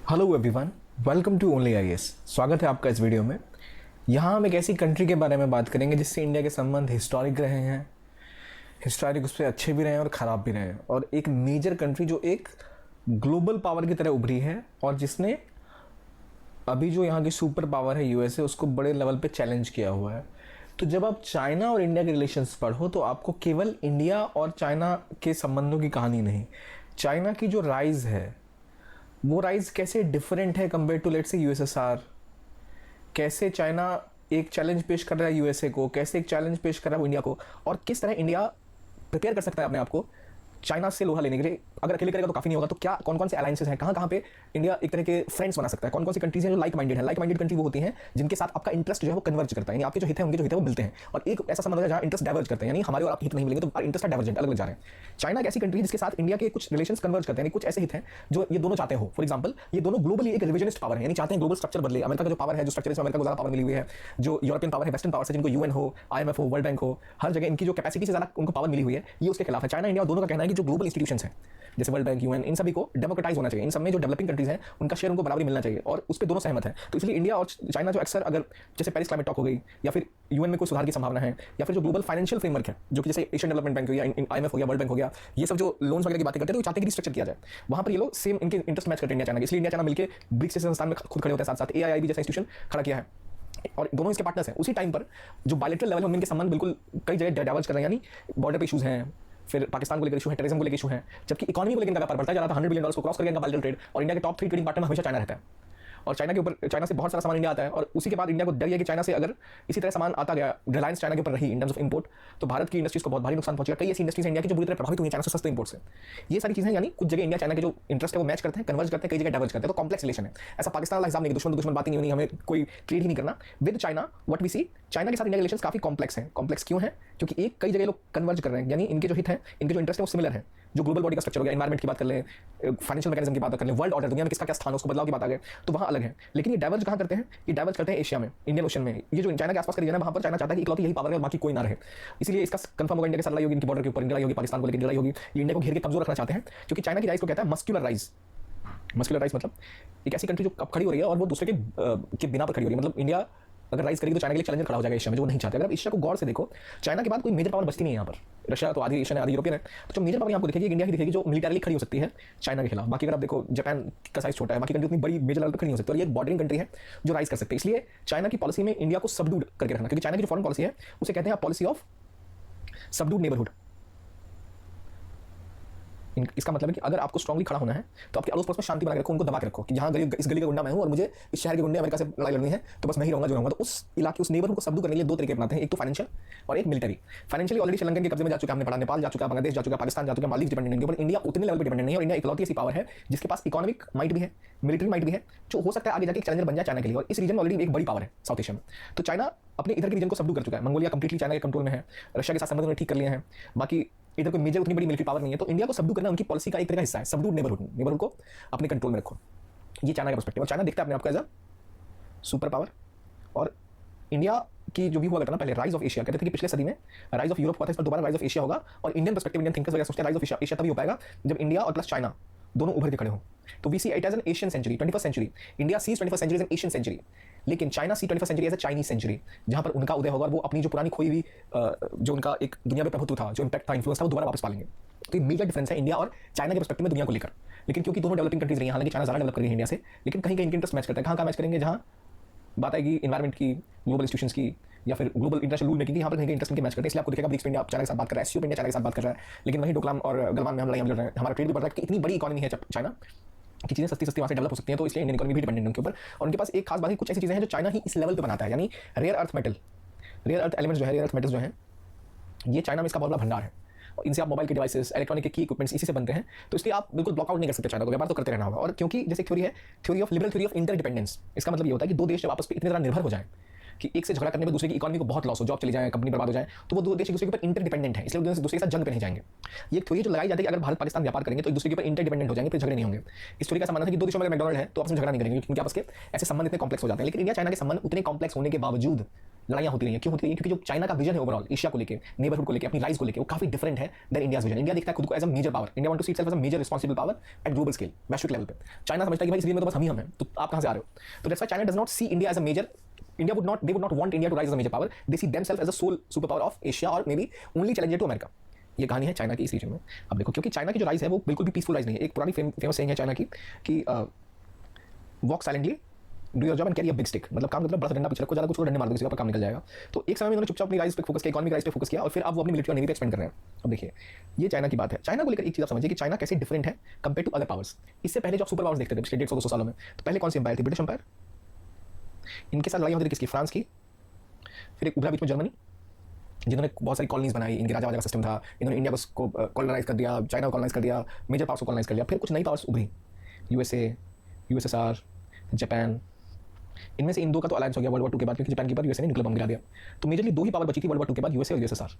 Hello everyone, welcome to only IAS. स्वागत है आपका इस वीडियो में। यहाँ हम एक ऐसी कंट्री के बारे में बात करेंगे जिससे इंडिया के संबंध हिस्टोरिक रहे हैं, हिस्टोरिक उससे अच्छे भी रहे हैं और ख़राब भी रहे हैं, और एक मेजर कंट्री जो एक ग्लोबल पावर की तरह उभरी है और जिसने अभी जो यहाँ की सुपर पावर है यूएसए उसको बड़े लेवल पे चैलेंज किया हुआ है। तो जब आप चाइना और इंडिया के रिलेशंस पढ़ो तो आपको केवल इंडिया और चाइना के संबंधों की कहानी नहीं, चाइना की जो राइज है वो राइज कैसे डिफरेंट है compare to let's say USSR, कैसे चाइना एक चैलेंज पेश कर रहा है यूएसए को, कैसे एक चैलेंज पेश कर रहा है इंडिया को, और किस तरह इंडिया प्रिपेयर कर सकता है अपने आप को चाइना से लोहा लेने के लिए। अगर अकेले करेगा तो काफ़ी नहीं होगा, तो क्या कौन कौन से अलायंसेस हैं, कहाँ कहाँ पे इंडिया एक तरह के फ्रेंड्स बना सकता है, कौन कौन सी कंट्रीज हैं जो लाइक माइंडेड है। लाइक माइंडेड कंट्री वो होती हैं जिनके साथ आपका इंटरेस्ट जो है वो कन्वर्ज करता है, यानी आपके जो हित है उनके जो हित है वो मिलते हैं। और एक ऐसा संबंध है जहाँ इंटरेस्ट डाइवर्ज करते हैं, यानी हमारे और आपके हित नहीं मिलेंगे तो इंटरेस्ट डाइवर्जेंट अलग जा रहे हैं। चाइना एक ऐसी कंट्री है जिसके साथ इंडिया के कुछ रिलेशन कन्वर्ज करते हैं, कुछ ऐसे हित हैं जो ये दोनों चाहते हो। फॉर एग्जाम्पल ये दोनों ग्लोबली एक रिविजनिस्ट पावर है, यानी चाहते हैं ग्लोबल स्ट्रक्चर बदले। अमेरिका का जो पावर है, जो स्ट्रक्चर है, अमेरिका को ज़्यादा पावर मिली हुई है, जो यूरोपियन पावर है, वेस्टर्न पावर से जिनको यूएन हो, आईएमएफ हो, वर्ल्ड बैंक हो, हर जगह इनकी जो कैपेसिटी से ज़्यादा उनको पावर मिली हुई है, ये उसके खिलाफ है। चाइना इंडिया दोनों का कहना है कि जो ग्लोबल इंस्टीट्यूशंस हैं जैसे वर्ल्ड बैंक, यूएन, इन सभी को डेमोक्रेटाइज होना चाहिए, इन सब में जो डेवलपिंग कंट्रीज हैं उनका शेयर उनको बराबरी मिलना चाहिए, और उस पर दोनों सहमत हैं। तो इसलिए इंडिया और चाइना जो अक्सर अगर जैसे पेरिस क्लाइमेट टॉक हो गई, या फिर यूएन में कोई सुधार की संभावना है, या फिर जो ग्लोबल फाइनेंशियल फ्रेमवर्क है जो कि जैसे एशियन डेवलपमेंट बैंक हो गया, आईएमएफ हो गया, वर्ल्ड बैंक हो गया, ये सब जो लोन्स वगैरह की बातें करते हैं तो चाहते हैं कि स्ट्रक्चर किया जाए। वहाँ पर ये लोग सेम इनके इंटरेस्ट मैच करते हैं इंडिया चाइना के, इसलिए इंडिया चाइना मिलकर ब्रिक्स जैसे संस्थान में खुद खड़े होते हैं, साथ साथ एआईआईबी जैसा इंस्टीट्यूशन खड़ा किया है, और दोनों इसके पार्टनर्स हैं। उसी टाइम पर जो बायलैटरल लेवल है उनके संबंध बिल्कुल कई जगह डाइवर्ज कर रहे हैं, यानी बॉर्डर पे इशूज़ हैं, फिर पाकिस्तान को लेकर इशू है, टेररिज्म को लेकर इशू है, जबकि इकोनॉमी को लेकर लगातार बढ़ता जा रहा था। $100 बिलियन को क्रॉस कर गया बायलैटरल ट्रेड, और इंडिया के टॉप 3 ट्रेडिंग पार्टनर में हमेशा चाइना रहता है, और चाइना के ऊपर चाइना से बहुत सारा सामान इंडिया आता है। और उसी के बाद इंडिया को डर है कि चाइना से अगर इसी तरह सामान आता गया, रिलायंस चाइना के ऊपर रही इन टर्म्स ऑफ इंपोर्ट, तो भारत की इंडस्ट्रीज को बहुत भारी नुकसान पहुंचेगा। कई ऐसी इंडस्ट्रीज इंडिया की जो बुरी तरह प्रभावित हुई हैं चाइना से सस्ते इंपोर्ट से। ये सारी चीजें, यानी कुछ जगह इंडिया चाइना के जो इंटरेस्ट है वो मैच करते हैं, कन्वर्ज करते हैं, कई जगह डाइवर्ज करते हैं, तो कॉम्प्लेक्स रिलेशन है। ऐसा पाकिस्तान वाला हिसाब नहीं, दुश्मन दुश्मन बात ही नहीं होनी, हमें कोई ट्रेड ही नहीं करना with China. What we see, China के साथ इंडिया रिलेशन काफी कॉम्प्लेक्स है। कॉम्प्लेक्स क्यों है? क्योंकि एक कई जगह लोग कन्वर्ज कर रहे हैं, यानी इनके जो हित है, इनके जो इंटरेस्ट है वो सिमिलर है। जो ग्लोबल बॉडी का स्ट्रक्चर हो गया, एनवायरमेंट की बात कर लें, फाइनेंशियल मैकेनिज्म की बात कर लें, वर्ल्ड ऑर्डर, दुनिया में किसका क्या स्थान है उसको बदलाव की बात आ गई, तो वहाँ अलग है। लेकिन ये डाइवर्ज कहाँ करते हैं? ये डाइवर्ज करते हैं एशिया में, इंडियन ओशन में। ये जो चाइना के आसपास का रीजन है वहाँ पर चाइना चाहता है कि इकलौती यही पावर है और बाकी कोई ना रहे। इसलिए इसका कंफर्म होगा इंडिया के साथ लड़ाई होगी, इनकी बॉर्डर के ऊपर लड़ाई होगी, पाकिस्तान को लेकर लड़ाई होगी। ये इंडिया को घेर के कमजोर रखना चाहते हैं, क्योंकि चाइना की राइज को कहता है मस्क्यूलर राइज। मस्क्यूलर राइज मतलब एक ऐसी कंट्री जो अब खड़ी हो रही है और वो दूसरे के बिना पर खड़ी हो रही है। मतलब इंडिया अगर राइज करेगी तो चाइना के लिए चैलेंजर खड़ा हो जाएगा एशिया में, जो वो नहीं चाहते। अगर आप एशिया को गौर से देखो, चाइना के बाद कोई मेजर पावर बचती नहीं है यहाँ पर। रशिया तो आधी एशियन है, आधी यूरोपियन है, तो जो मेजर पावर आपको दिखेगी इंडिया की दिखेगी, जो मिलिटरली खड़ी हो सकती है चाइना के खिलाफ। बाकी अगर आप देखो जापान का साइज छोटा है, बाकी कंट्री उतनी बड़ी मेजर लेवल पर खड़ी हो सकती है, और ये एक बॉर्डरिंग कंट्री है जो राइज कर सकती है। इसलिए चाइना की पॉलिसी में इंडिया को सबड्यूड करके रखना, क्योंकि चाइना की जो फॉरेन पॉलिसी है उसे कहते हैं पॉलिसी ऑफ सबड्यूड नेबरहुड। इसका मतलब है कि अगर आपको स्ट्रांगली खड़ा होना है तो आपके अड़ोस पड़ोस में शांति बना के रखो, उनको दबा के रखो कि यहाँ गली इस गली का गुंडा मैं हूँ और मुझे इस शहर के गुंडे अमेरिका से लड़ाई लड़नी है, तो बस मैं ही रहूंगा जो रहूंगा। तो उस इलाके, उस नेबरहुड को सबडू करने के लिए दो तरीके अपनाते हैं, एक तो फाइनेंशियल और एक मिलिटरी। फाइनेंशियली ऑलरेडी श्रीलंका के कब्जे में जा चुका, हमने पढ़ा, नेपाल जा चुका, बांग्लादेश जा चुका, पाकिस्तान जा चुका, मालदीव डिपेंडेंट है, पर इंडिया उतने लेवल पर डिपेंडेंट नहीं है। और इंडिया इकलौती ऐसी पावर है जिसके पास इकोनॉमिक माइट भी है, मिलिट्री माइट भी है, जो हो सकता है आगे जाके एक चैलेंजर बन जाए चाइना के लिए। और इस रीजन में ऑलरेडी एक बड़ी पावर है साउथ एशिया में। तो चाइना अपने इधर के रीजन को सबडू कर चुका है। मंगोलिया कंप्लीटली चाइना के कंट्रोल में है, रशिया के साथ संबंध ठीक कर लिए हैं, बाकी इधर कोई मेजर उतनी बड़ी मिलिट्री पावर नहीं है। तो इंडिया को सबडू करना उनकी पॉलिसी का एक तरह का हिस्सा है, सबडू नेबरहुड को अपने कंट्रोल में रखो। ये चाइना का पर्सपेक्टिव, और चाइना देखता है अपने आप को एज अ सुपर पावर। और इंडिया की जो भी हुआ करता ना पहले, राइज ऑफ एशिया, कहते थे कि पिछले सदी में राइज ऑफ यूरोप हुआ था, इस पर दोबारा राइज ऑफ एशिया होगा। और इंडियन पर्सपेक्टिव, इंडियन थिंकर्स वगैरह सोचते हैं राइज ऑफ एशिया तभी हो पाएगा जब इंडिया और प्लस चाइना दोनों उभर के खड़े हों। तो we see it as an Asian century, 21st century. India sees 21st century as an Asian century, लेकिन China sees 21st century as a Chinese century, जहां पर उनका उदय होगा और वो अपनी जो पुरानी खोई हुई जो उनका एक दुनिया में प्रभुत्व था, जो इंपैक्ट था, इन्फ्लुएंस था, वो दोबारा वापस पा लेंगे। तो ये मेजर डिफरेंस है इंडिया और चाइना के पर्सपेक्टिव में दुनिया को लेकर। लेकिन क्योंकि दोनों डेवलपिंग कंट्रीज रही हैं, हालांकि चाइना ज़्यादा डेवलप कर रही है इंडिया से, लेकिन कहीं कहीं इनके इंटरेस्ट मैच करते हैं। कहाँ मैच करेंगे? जहाँ बात आएगी इन्वायरमेंट की, ग्लोबल इंस्टीट्यूशंस की, या फिर ग्लोबल इंटरनेशनल रूल मेकिंग की, यहाँ पर कहीं इंटरेस्ट के मैच करते हैं। इसलिए आपको दिखेगा ब्रिक्स में इंडिया चाइना के साथ बात कर रहा है, एससीओ में इंडिया चाइना के साथ बात कर रहा है, लेकिन वहीं डोकलाम और गलवान में हम लड़ रहे हैं। हमारा ट्रेड भी बढ़ रहा है कि इतनी बड़ी इकोनॉमी है चाइना कि चीज़ें सस्ती सस्ती वहाँ से डेवलप हो सकती हैं। तो इसलिए इंडियन इकोनॉमी भी डिपेंडेंट है उनके ऊपर। और उनके पास एक खास बात है, कुछ ऐसी चीज़ें हैं जो चाइना ही इस लेवल पर बनाता है, यानी rare earth metal, rare earth elements जो है, रेयर अर्थ मेटल्स जो हैं, ये चाइना में इसका बहुत बड़ा भंडार है। और इनसे आप मोबाइल के डिवाइसेस, इलेक्ट्रॉनिक के की इक्विपमेंट्स इसी से बनते हैं। तो इसलिए आप बिल्कुल ब्लॉकआउट नहीं कर सकते चाइना को, व्यापार तो करते रहना होगा। और क्योंकि जैसे थ्योरी है, theory of liberal theory of interdependence, इसका मतलब ये होता है कि दो देश जब आपस में इतनी ज़्यादा निर्भर हो जाए, कि एक से झगड़ा करने में दूसरे की इकोनॉमी को बहुत लॉस हो, जॉब चली जाए, कंपनी बर्बाद हो जाए, तो वो दो देश एक दूसरे के ऊपर इंटरडिपेंडेंट है, इसलिए वो दूसरे के साथ जंग पे नहीं जाएंगे। ये एक थ्योरी जो लगाई जाती है कि अगर भारत पाकिस्तान व्यापार करेंगे तो एक दूसरे के ऊपर इंटरडिपेंडेंट हो जाएंगे, फिर झगड़े नहीं होंगे। इस थ्योरी का मानना है कि दो देशों में मैकडॉनल्ड है तो आपस में झगड़ा नहीं करेंगे, क्योंकि आपस के ऐसे संबंध इतने कॉम्प्लेक्स हो जाते हैं। लेकिन इंडिया चाइना के संबंध उतने कॉम्प्लेक्स होने के बावजूद लड़ाइयां होती रही हैं। क्यों होती रही है? क्योंकि जो चाइना का विजन है ओवरऑल एशिया को लेकर, नेबरहुड को लेकर, अपनी राइज को लेकर, वो काफी डिफरेंट है देन इंडियाज विजन। इंडिया देखता है खुद को as a major power, India want to see itself as a major responsible power at global scale, वैश्विक लेवल पे। चाइना समझता है कि भाई इस रीजन में तो बस हम ही हम हैं, तो आप कहां से आ रहे हो? तो that's why China does not see India as a major, India would not want India to rise as a major power. They see themselves as a sole superpower of Asia or maybe only challenger to America. ये कहानी है China की इस reason में। अब देखो, क्योंकि China की जो राइज है वो बिल्कुल भी पीसफुल राइज नहीं है। एक पुरानी फेमस सेइंग है चाइना की कि walk silently, do your job and carry a big stick, मतलब काम मतलब बड़ा डंडा पीछे रखो, ज़्यादा कुछ डंडे मार दो किसी का, पर काम निकल जाएगा। तो एक समय में उन्होंने चुपचाप अपनी राइज पे फोकस किया, इकोनॉमिक राइज पे फोकस किया, और फिर अब वो अपनी मिलिट्री और नेवी पे एक्सपेंड कर रहे हैं। अब देखिए, ये चाइना की बात है। चाइना को लेकर एक चीज़ आप समझिए कि चाइना कैसे डिफरेंट है कंपेयर टू अदर पावर्स। इससे पहले जो आप सुपर पावर्स देखते थे पिछले 150-200 सालों में, तो पहले कौन सी एम्पायर थी? ब्रिटिश एम्पायर, इनके साथ लड़ाई होती थी किसकी? फ्रांस की। फिर एक उभरा बीच में जर्मनी, जिन्होंने बहुत सारी कॉलोनीज बनाई, इनके राजा वाजा का सिस्टम था, इन्होंने इंडिया को कॉलोनाइज कर दिया, चाइना को कॉलोनाइज कर दिया, मेजर पावर्स को कॉलोनाइज कर दिया। फिर कुछ नई पावर्स उभरी, यूएसए, यूएसएसआर, जापान। इनमें से इन दो का तो अलायंस हो गया वर्ल्ड वॉर 2 के बाद, क्योंकि जापान के बाद यूएसए ने न्यूक्लियर बम गिरा दिया। तो मेजरली दो ही पावर बची थी वर्ल्ड वॉर 2 के बाद, यूएसए और यूएसएसआर।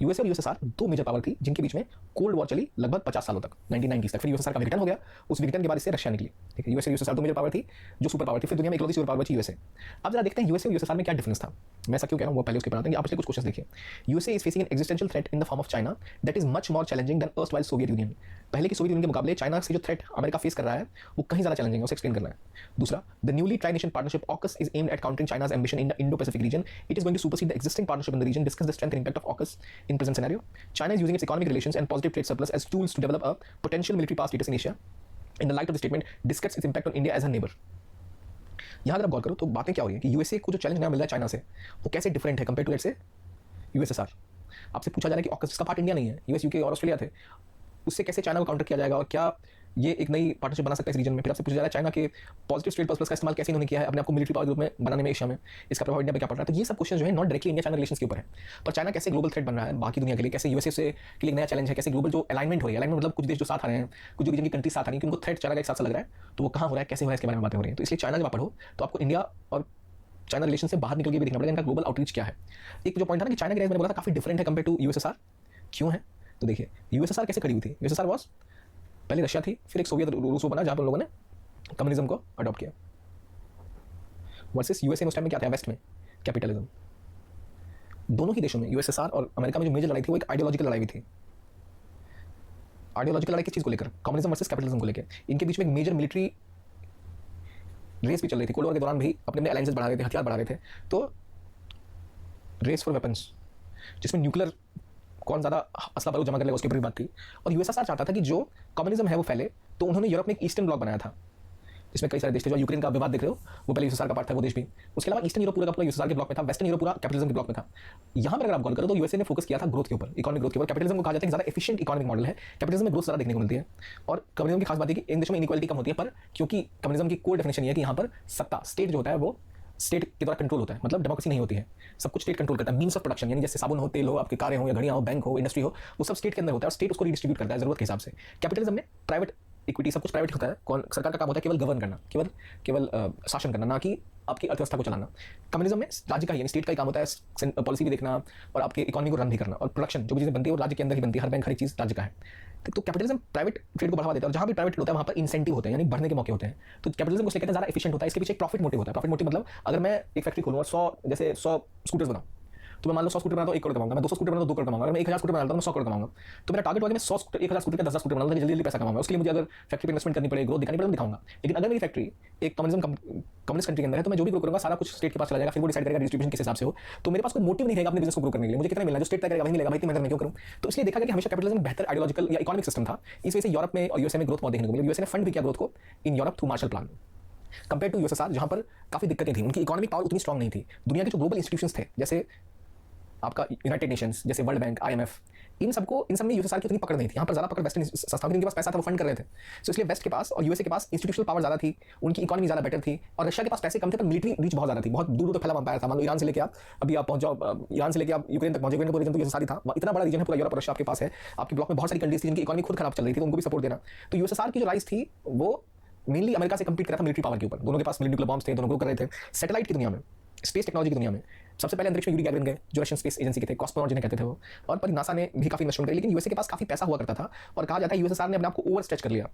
यूएसए और यूएसएसआर दो मेजर पावर थी जिनके बीच में कोल्ड वॉर चली लगभग 50 सालों तक, 1990s तक। फिर यूएसएसआर का विघटन हो गया, उस विघटन के बाद इससे रशिया निकली। ठीक है, यूएसए और यूएसएसआर दो मेजर पावर थी जो सुपर पावर थी। फिर दुनिया में इकलौती सुपर पावर बची यूएसए। अब जरा देखते हैं यूएसए और यूएसएसआर में क्या डिफरेंस था। मैं ऐसा क्यों कह रहा हूं वो पहले उसके बनाते हैं। आप पिछले कुछ क्वेश्चन देखिए। USA is facing an existential threat in the form of China that is much more challenging than erstwhile Soviet Union. पहले की सोवियत यूनियन के मुकाबले चाइना से जो थ्रेट अमेरिका फेस कर रहा है वो कहीं ज़्यादा चैलेंजिंग है, उसे एक्सप्लेन करना है। दूसरा, the newly tri nation partnership AUKUS is aimed at countering China's ambition in the Indo Pacific region. It is going to supersede the existing partnership in the region. Discuss the strength and impact of AUKUS in present scenario. China is using its economic relations and positive trade surplus as tools to develop a potential military power status in Asia. In the light of the statement discuss it's impact on India as a neighbour. यहाँ अगर आप गौर करो तो बातें क्या हो रही है कि यूएसए को जो चैलेंज नया मिल रहा है चाइना से, वो कैसे डिफरेंट है compare to let's say USSR. आपसे पूछा जा रहा है कि ऑकस का पार्ट इंडिया नहीं है, यूएस, यूके और ऑस्ट्रेलिया थे, उससे कैसे चाइना को काउंटर किया जाएगा और क्या ये एक नई पार्टनरशिप बना सकता है इस रीजन में। फिर आपसे पूछा जा रहा है चाइना के पॉजिटिव ट्रेड प्लस का इस्तेमाल कैसे इन्होंने किया है अपने आपको मिलिट्री पावर ग्रुप में बनाने में एशिया में, इसका प्रभाव इंडिया पे क्या पड़ रहा है। तो ये सब क्वेश्चन जो है not directly India China relations के ऊपर है, पर चाइना कैसे ग्लोबल थ्रेट बन रहा है बाकी दुनिया के लिए, कैसे यूएसए से के लिए नया चैलेंज है, कैसे ग्लोबल जो अलाइनमेंट हो रही है। अलाइनमेंट मतलब कुछ देश जो साथ आ रहे हैं, कुछ जो रीजन की कंट्री साथ आ रही है, उनको थ्रेट चाइना का एक साथ लग रहा है, तो वो कहाँ हो रहा है, कैसे हो रहा है, इसके बारे में बातें हो रही हैं। तो इसलिए चाइना जब आप पढ़ो तो आपको इंडिया और चाइना रिलेशन से बाहर निकल के भी देखना पड़ेगा इनका ग्लोबल आउटरीच क्या है। एक जो पॉइंट था ना कि चाइना की राइज मैंने बोला था काफी डिफरेंट है कंपेयर टू यूएसएसआर, क्यों है? तो देखिए, यूएसएसआर कैसे खड़ी हुई थी? यूएसएसआर वाज पहले रशिया थी, फिर एक सोवियत रूस बना जहां पर लोगों ने कम्युनिज्म को अडॉप्ट किया, वर्सेस यूएसए में उस टाइम में क्या था, वेस्ट में कैपिटलिज्म। दोनों ही देशों में, यूएसएसआर और अमेरिका में जो मेजर लड़ाई थी वो एक आइडियोलॉजिकल लड़ाई भी थी। आइडियोलॉजिकल लड़ाई किस चीज को लेकर? कम्युनिज्म वर्सेस कैपिटलिज्म को लेकर। इनके बीच में एक मेजर मिलिट्री रेस भी चल रही थी। कोल्ड वॉर के दौरान भी अपने अपने अलायंसेस बढ़ा रहे थे, हथियार बढ़ा रहे थे। तो रेस फॉर वेपन्स, जिसमें न्यूक्लियर कौन ज़्यादा असला बारूद जमा कर लेगा उसके ऊपर भी बात थी। और यूएसएसआर चाहता था कि जो कम्युनिज्म है वो फैले, तो उन्होंने यूरोप में एक ईस्टर्न ब्लॉक बनाया था, जिसमें कई सारे देश थे। जो यूक्रेन का विवाद देख रहे हो वो पहले यूएसएसआर का पार्ट था, वो देश भी। उसके अलावा ईस्टर्न यूरोप पूरा का पूरा यूएसएसआर के ब्लॉक में था, वेस्टर्न यूरोप पूरा कैपिटलिज्म के ब्लॉक में था। यहाँ पर अगर आप गौर करो तो यूएसए ने फोकस किया था ग्रोथ के ऊपर, इकोनॉमिक ग्रोथ के ऊपर। कैपिटलिज्म को कहा जाता है ज़्यादा एफिशिएंट इकोनॉमिक मॉडल है, कैपिटलिज्म में ग्रोथ ज़्यादा देखने को मिलती है। और कम्युनिज्म की खास बात है कि इन देशों में इनइक्वालिटी कम होती है, पर क्योंकि कम्युनिज्म की कोर डेफिनेशन ये है कि यहाँ पर सत्ता, स्टेट जो होता है वो स्टेट के द्वारा कंट्रोल होता है, मतलब डेमोक्रेसी नहीं होती है, सब कुछ स्टेट कंट्रोल करता है। मीन्स ऑफ प्रोडक्शन, यानी जैसे साबुन हो, तेल हो, आपके कारें हो या घड़ियां हो, बैंक हो, इंडस्ट्री हो, वो सब स्टेट के अंदर होता है और स्टेट उसको रिडिस्ट्रीब्यूट करता है जरूरत के हिसाब से। कैपिटलिज्म में प्राइवेट इक्विटी, सब कुछ प्राइवेट होता है। कौन सरकार का काम होता है केवल गवर्न करना, केवल शासन करना, ना कि आपकी अर्थव्यवस्था को चलाना। कम्युनिज्म में राज्य का यानी स्टेट का ही काम होता है पॉलिसी भी देखना और आपके इकोनॉमी को रन भी करना, और प्रोडक्शन जो भी चीज़ें बनती है वो राज्य के अंदर ही बनती है, हर बैंक हर एक चीज़ राज्य का है। तो कैपिटलिज्म प्राइवेट ट्रेड को बढ़ावा देता है, और जहाँ भी प्राइवेट ट्रेड होता है वहाँ पर इंसेंटिव होते हैं, यानी बढ़ने के मौके होते हैं। तो कैपिटलिज्म को लेकर ज़्यादा एफिशिएंट होता है। इसके पीछे एक प्रॉफिट मोटिव होता है। प्रॉफिट मोटिव मतलब अगर मैं एक फैक्ट्री खोलूँ और 100 स्कूटर्स बनाऊँ, तो मैं मान लो 100 स्कूटर बनाता हूँ 1 करोड़ कमाऊंगा, मैं 200 स्कूटर बनाता हूँ 2 करोड़ कमाऊंगा, अगर मैं 1000 स्कूटर बनाता हूँ मैं 100 करोड़ कमाऊंगा। तो मेरा टारगेट होगा कि मैं 1000 स्कूटर का 10 स्कूटर बनाऊंगा, जल्दी जल्दी पैसा कमाऊंगा। उसके लिए मुझे अगर फैक्ट्री पे इन्वेस्टमेंट करनी पड़ेगी, ग्रोथ दिखानी पड़ेगी, मैं दिखाऊंगा। लेकिन अगर मेरी फैक्ट्री एक कम्युनिस्ट कंट्री के अंदर है, तो मैं जो भी ग्रो करूंगा सारा कुछ स्टेट के पास चला जाएगा, फिर वो डिसाइड करेगा डिस्ट्रीब्यूशन किस हिसाब से हो। तो मेरे पास कोई मोटिव नहीं रहेगा अपने बिजनेस को ग्रो करने के लिए। मुझे कितना मिलना है, जो स्टेट तय करेगा वही मिलेगा, भाई इतनी मेहनत मैं क्यों करूँ। तो इसलिए देखा गया कि हमेशा कैपिटलिज्म बेहतर आइडियोलॉजिकल या इकोनॉमिक सिस्टम था। इस वजह से यूरोप में और यूएसए में ग्रोथ बहुत देखने को मिली। यूएसए ने फंड भी किया ग्रोथ को in Europe through Marshall plan, compare to USSR जहां पर काफी दिक्कतें थी। उनकी इकोनॉमिक पावर उतनी स्ट्रांग नहीं थी। दुनिया के जो ग्लोबल इंस्टीट्यूशंस थे, जैसे आपका यूनाइटेड नेशंस, जैसे वर्ल्ड बैंक, आईएमएफ, इन सब में यूएसएसआर की उतनी पकड़ नहीं थी। यहाँ पर ज़्यादा पकड़ वेस्टर्न संस्थाओं की, उनके पास पैसा था, वो फंड कर रहे थे। तो इसलिए वेस्ट के पास और यूएसए के पास इंस्टीट्यूशनल पावर ज़्यादा थी, उनकी इकोनॉमी ज़्यादा बेटर थी। और रशिया के पास पैसे कम थे पर मिलिट्री रीच बहुत ज़्यादा थी, बहुत दूर तक फैला एम्पायर था। मान लो ईरान से लेकर आप अभी आप पहुंच जाओ, ईरान से लेकर आप यूक्रेन तक पहुंचे, यूक्रेन का रीजन तो यूएसएसआर ही था। इतना बड़ा रीजन है पूरा यूरोप और रशिया आपके पास है। आपके ब्लॉक में बहुत सारी कंट्रीज थी जिनकी इकोनॉमी खुद खराब चल रही थी, तो उनको भी सपोर्ट देना। तो यूएसएसआर की जो राइज थी वो मेनली अमेरिका से कंपीट कर रहा था मिलिट्री पावर के ऊपर। दोनों के पास न्यूक्लियर बॉम्ब्स थे, दोनों ग्रो कर रहे थे। सैटेलाइट की दुनिया में स्पेस टेक्नोलॉजी की दुनिया में सबसे पहले अंतरिक्ष में यूरी गैगरिन गए, जो रशियन स्पेस एजेंसी के थे, कॉस्मोनॉट जिन्हें कहते थे वो, और पर नासा ने भी काफी इन्वेस्टमेंट करी। लेकिन यूएसए के पास काफी पैसा हुआ करता था और कहा जाता है यूएसएसआर ने अपने आप को ओवर स्ट्रेच कर लिया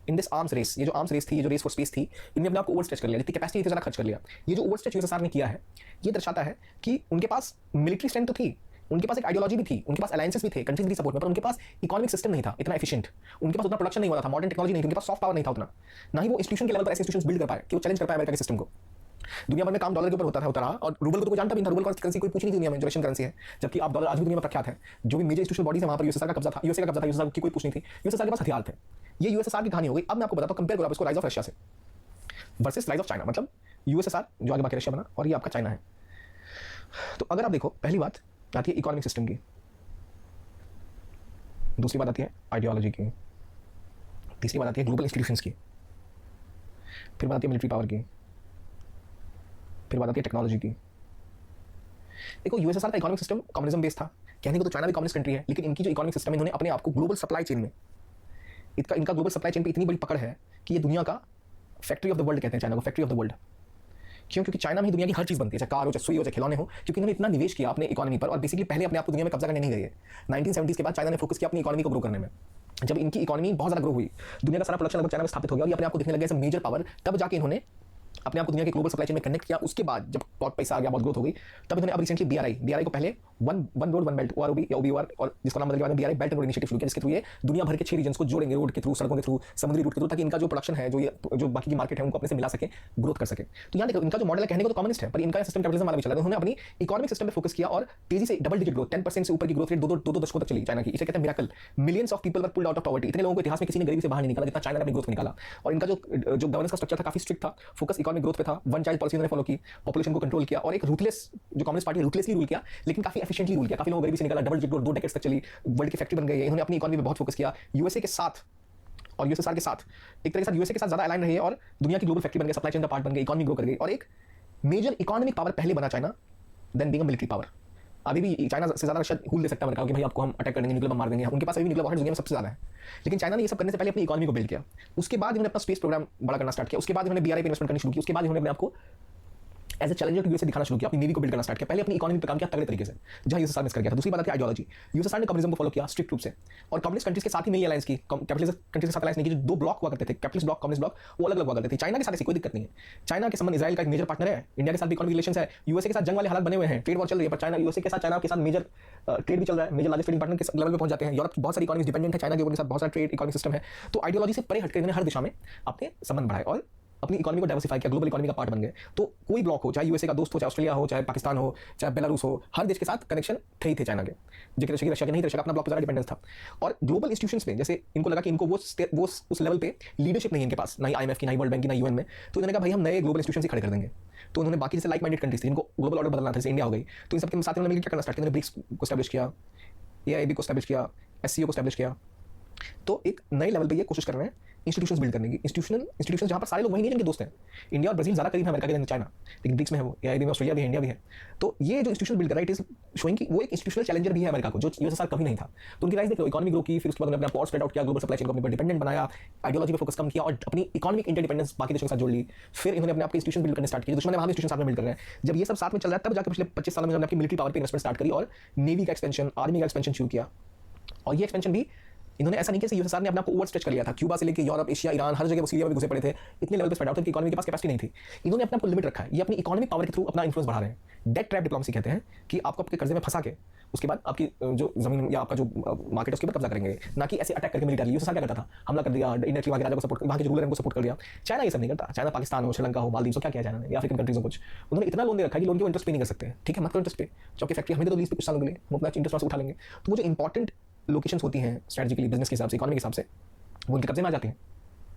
इन दिस आर्म्स रेस। ये जो आर्म्स रेस थी, ये जो रेस फॉर स्पेस थी, इनमें अपने आप को ओवर स्ट्रेच कर लिया, जितनी कैपेसिटी थी ज़्यादा खर्च कर लिया। ये जो ओवर स्ट्रेच यूएसएसआर ने किया है, ये दर्शाता है कि उनके पास मिलिट्री स्ट्रेंथ तो थी, उनके पास एक आइडियोलॉजी भी थी, उनके पास अलायंसेस भी थे कंट्रीज की सपोर्ट में, पर उनके पास इकोनॉमिक सिस्टम नहीं था इतना एफिशिएंट, उनके पास उतना प्रोडक्शन नहीं हो रहा था, मॉडर्न टेक्नोलॉजी नहीं थी, उनके पास सॉफ्ट पावर नहीं था उतना, ना ही वो इंस्टीट्यूशन के लेवल पर ऐसे इंस्टीट्यूशंस बिल्ड कर पाए कि वो चैलेंज कर पाए अमेरिका के सिस्टम को। दुनिया भर में काम डॉलर के ऊपर होता रहा और रूबल को तो कोई जानता भी नहीं था, रूबल करेंसी कोई पूछ नहीं थी दुनिया में, जो रशियन करेंसी है, जबकि आप डॉलर आज भी दुनिया में प्रख्यात है। जो भी मेजर इंस्टीट्यूशनल बॉडीज है वहां पर यूएसएसआर का कब्जा था, यूएसए का कब्जा था, यूएसएसआर की कोई पूछ नहीं थी, यूएसएसआर के पास हथियार थे। ये यूएसएसआर की कहानी हो गई। अब मैं आपको बताता हूं, कंपेयर करो आप इसको राइज ऑफ रशिया से वर्सेस राइज ऑफ चाइना, मतलब यूएसएसआर जो आगे बाकी रशिया बना और ये आपका चाइना है। तो अगर आप देखो, पहली बात आती है इकोनॉमिक सिस्टम की, दूसरी बात आती है आइडियोलॉजी की, तीसरी बात आती है ग्लोबल इंस्टीट्यूशंस की, फिर बात आती है मिलिट्री पावर की, फिर बात आती है टेक्नोलॉजी की। देखो, यूएसएसआर का इकोनॉमिक सिस्टम कम्युनिज्म बेस्ड था, कहने को तो चाइना भी कम्युनिस्ट कंट्री है, लेकिन इनकी जो इकोनॉमिक सिस्टम है, इन्होंने अपने आप को ग्लोबल सप्लाई चेन में, इनका ग्लोबल सप्लाई चेन पे इतनी बड़ी पकड़ है कि ये दुनिया का फैक्ट्री ऑफ द वर्ल्ड कहते हैं चाइना को, फैक्ट्री ऑफ द वर्ल्ड। क्यों? क्योंकि चाइना में ही दुनिया की हर चीज़ बनती है, चाहे कार हो, चाहे सुई हो, चाहे खिलौने हो, क्योंकि इन्होंने इतना निवेश किया अपने इकोनॉमी पर और बेसिकली पहले अपने आप को दुनिया में कब्जा करने नहीं गए। 1970s के बाद चाइना ने फोकस किया अपनी इकोनॉमी को ग्रो करने में। जब इनकी इकोनॉमी बहुत ज़्यादा ग्रो हुई, दुनिया का सारा प्रोडक्शन लगभग चाइना में स्थापित हो गया और ये अपने आप को दिखने लगे एज मेजर पावर, तब जाके इन्होंने अपने आप को दुनिया के ग्लोबल सप्लाई चेन में कनेक्ट किया। उसके बाद जब बहुत पैसा आ गया, बहुत ग्रोथ हो गई, तब इन्होंने अब रिसेंटली बीआरआई को पहले वन रोड वन बेल्ट ओआरओबी या ओबीओआर, और जिसका नाम बदल के बाद BRI belt and road initiative शुरू किया, जिसके थ्रू ये दुनिया भर के 6 रीजन्स को जोड़ेंगे, रोड के थ्रू, सड़कों के थ्रू, समुद्री रूट के थ्रू, ताकि इनका जो प्रोडक्शन है, जो बाकी की मार्केट है, उनको अपने से मिला सके, ग्रोथ कर सके। तो यहाँ देखो, इनका जो मॉडल है कहने को तो कम्युनिस्ट है, पर इनका सिस्टम कैपिटलिज्म वाला भी चला। उन्होंने अपनी इकोनॉमिक सिस्टम पे फोकस किया और तेजी से डबल डिजिट ग्रोथ, 10% से ऊपर की ग्रोथ रेट दो दशकों तक चली चाइना की। इसे कहते हैं miracle. Millions of people were pulled out of poverty. इतने लोगों को इतिहास में किसी ने गरीबी से बाहर नहीं निकाला जितना चाइना ने अपनी ग्रोथ में निकाला। और इनका जो गवर्नेंस का स्ट्रक्चर था काफी स्ट्रिक्ट था, फोकस इकोनॉमिक ग्रोथ पे था, वन चाइल्ड पॉलिसी फॉलो की, पॉपुलेशन को कंट्रोल किया और एक रूथलेस, जो कम्युनिस्ट पार्टी रूथलेसली रूल किया, लेकिन काफी एफिशिएंटली रूल किया, काफी लोगों को गरीबी से निकाला, डबल डिजिट ग्रोथ 2 डेकेड्स तक चली, वर्ल्ड की फैक्ट्री बन गई है। इन्होंने अपनी इकोनॉमी पे बहुत फोकस किया, यूएसए के साथ और यूएसएसआर के साथ, एक तरह से यूएसए के साथ ज्यादा अलाइन रही है और दुनिया की ग्लोबल फैक्ट्री बन गई, सप्लाई चेन का पार्ट बन गई, इकोनॉमी ग्रो कर गई और एक मेजर इकोनॉमिक पावर पहले बना China than being a military power. अभी भी चाइना से ज्यादा रशिया हुल दे सकता है अमेरिका कि भाई आपको हम अटैक करेंगे, न्यूक्लियर बम मार देंगे, उनके पास अभी भी न्यूक्लियर वॉरहेड दुनिया में सबसे ज्यादा है। लेकिन चाइना ने ये सब करने से पहले अपनी इकोनॉमी को बिल्ड किया, उसके बाद इन्होंने अपना स्पेस प्रोग्राम बड़ा करना स्टार्ट किया, उसके बाद इन्होंने बीआरआई पे इन्वेस्टमेंट करनी शुरू की, उसके बाद इन्होंने अपने आपको एज ए चैलेंजर यूएसए दिखाना शुरू किया, अपनी नेवी को बिल्ड करना स्टार्ट किया, पहले अपनी इकोनॉमी पे काम किया तगड़े तरीके से, जहां यूएसएसआर मिस कर गया था। दूसरी बात है आइडियोलॉजी। यूएसएसआर ने कम्युनिज्म को फॉलो किया स्ट्रिक्ट रूप से और कम्युनिस्ट कंट्रीज के साथ ही मिली अलायंस की, कैपिटलिस्ट कंट्रीज के साथ अलायंस नहीं की। जो 2 ब्लॉक हुआ करते थे, कैपिटलिस्ट ब्लॉक, कम्युनिस्ट ब्लॉक, वो अलग अलग हुआ करते थे। चाइना के साथ ऐसी कोई दिक्कत नहीं है। चाइना के संबंध इजराइल का एक मेजर पार्टनर है, इंडिया के साथ भी इकोनॉमिक रिलेशंस है, यूएसए के साथ जंग वाले हालात बने हुए हैं, ट्रेड वॉर चल रही है, पर चाइना यूएसए के साथ मेजर ट्रेड भी चल रहा है, मेजर लार्जेस्ट ट्रेडिंग पार्टनर के लेवल पे पहुंच जाते हैं। यूरोप की बहुत सारी इकोनॉमी डिपेंडेंट है चाइना के ऊपर, साथ बहुत सारा ट्रेड इकोनॉमिक सिस्टम है। तो आइडियोलॉजी से परे हटकर इन्होंने हर दिशा में अपने संबंध बढ़ाए और अपनी इकोनॉमी को डाइवर्सिफाई किया, ग्लोबल इकोनॉमी का पार्ट बन गए। तो कोई ब्लॉक हो, चाहे यूएसए का दोस्त हो, चाहे ऑस्ट्रेलिया हो, चाहे पाकिस्तान हो, चाहे बेलारूस हो, हर देश के साथ कनेक्शन थे चाइना के, जो रशिया के नहीं, रशिया का अपना ब्लॉक पर ज़्यादा डिपेंडेंस था। और ग्लोबल इंस्टीट्यूशंस में जैसे इनको लगा कि इनको वो उस लेवल पे लीडरशिप नहीं है इनके पास, ना ही आईएमएफ की, ना ही वर्ल्ड बैंक की, ना यूएन में। तो इन्होंने कहा भाई हम नए ग्लोबल इंस्टीट्यूशंस ही खड़े कर देंगे। तो उन्होंने बाकी जैसे लाइक माइंडेड कंट्रीज थी, इनको ग्लोबल ऑर्डर बदलना था, जैसे इंडिया हो गई, तो इन सबके साथ उन्होंने मिलकर क्या करना स्टार्ट किया, ब्रिक्स को एस्टैब्लिश किया, एआईबी को एस्टैब्लिश किया, एससीओ को एस्टैब्लिश किया। तो एक नए लेवल पे ये कोशिश कर रहे हैं इंस्टीट्यूशंस बिल्ड करने की, इंस्टीट्यूशंस जहां पर सारे लोग वही नहीं जिनके दोस्त हैं। इंडिया और ब्राजील ज़्यादा करीब है अमेरिका के, चाइना, लेकिन ब्रिक्स में है वो, एआईबी में ऑस्ट्रेलिया भी है, इंडिया भी है। तो ये जो इंस्टीट्यूशन बिल्ड कर रहा है, इट इज शोइंग कि वो एक इंस्टीट्यूशनल चैलेंजर भी है अमेरिका को, जो यूएसएसआर कभी नहीं था। तो उनकी राइज देखो, इकोनॉमी ग्रो की, फिर उसके बाद उन्होंने अपना पावर स्प्रेड आउट किया, ग्लोबल सप्लाई चेन को अपने पर डिपेंडेंट बनाया, आइडियोलॉजी पे फोकस कम किया और अपनी इकोनॉमिक इंटरडिपेंडेंस बाकी देशों के साथ जोड़ ली। फिर इन्होंने अपने आपके इंस्टीट्यूशन बिल्ड करने स्टार्ट किए, दुश्मन वहां इंस्टीट्यूशन साथ में बिल्ड कर रहे हैं। जब ये सब साथ में चल रहा है, तब जाकर पिछले 25 सालों में इन्होंने अपनी मिलिट्री पावर पे इन्वेस्टमेंट स्टार्ट करी और नेवी का एक्सपेंशन, आर्मी का एक्सपेंशन शुरू किया। और ये एक्सपेंशन भी इन्होंने ऐसा नहीं किया, यूएसएसआर ने अपने आप को ओवर स्ट्रेच कर लिया था, क्यूबा से लेकर यूरोप, एशिया, ईरान, हर जगह वो सीरिया में घुसे पड़े थे, इतने लेवल पे स्प्रेड आउट थे कि इकोनॉमी के पास कैपेसिटी नहीं थी। इन्होंने अपने आप को लिमिट रखा है, ये अपनी इकोनॉमिक पावर के थ्रू अपना इन्फ्लुएंस बढ़ा रहे हैं। डेट ट्रैप डिप्लोमेसी कहते हैं कि आपको आपके कर्जे में फंसा के उसके बाद आपकी जो जमीन या आपका जो मार्केट है उसके ऊपर कब्जा करेंगे, ना कि ऐसे अटैक करके मिलिटरी। यूएसएसआर क्या करता था, हमला कर दिया, इंडिया के राजा को सपोर्ट, वहाँ के जो रूलर है उनको सपोर्ट कर दिया। चाइना ये सब नहीं करता। चाइना पाकिस्तान हो, श्रीलंका हो, मालदीव हो, क्या किया चाइना ने, या अफ्रीकन कंट्रीज हो, कुछ उन्होंने इतना लोन दे रखा है कि लोन के इंटरेस्ट पे नहीं कर सकते। ठीक है, मत करो इंटरेस्ट पे, चौकी फैक्ट्री हमें तो लीज पे कुछ सालों के लिए, वो अपना इंटरेस्ट उठा लेंगे। तो वो जो इंपॉर्टेंट लोकेशंस होती हैं स्ट्रेटेजिकली, बिजनेस के हिसाब से, इकोनॉमी के हिसाब से, वो उनके कब्जे में आ जाती हैं।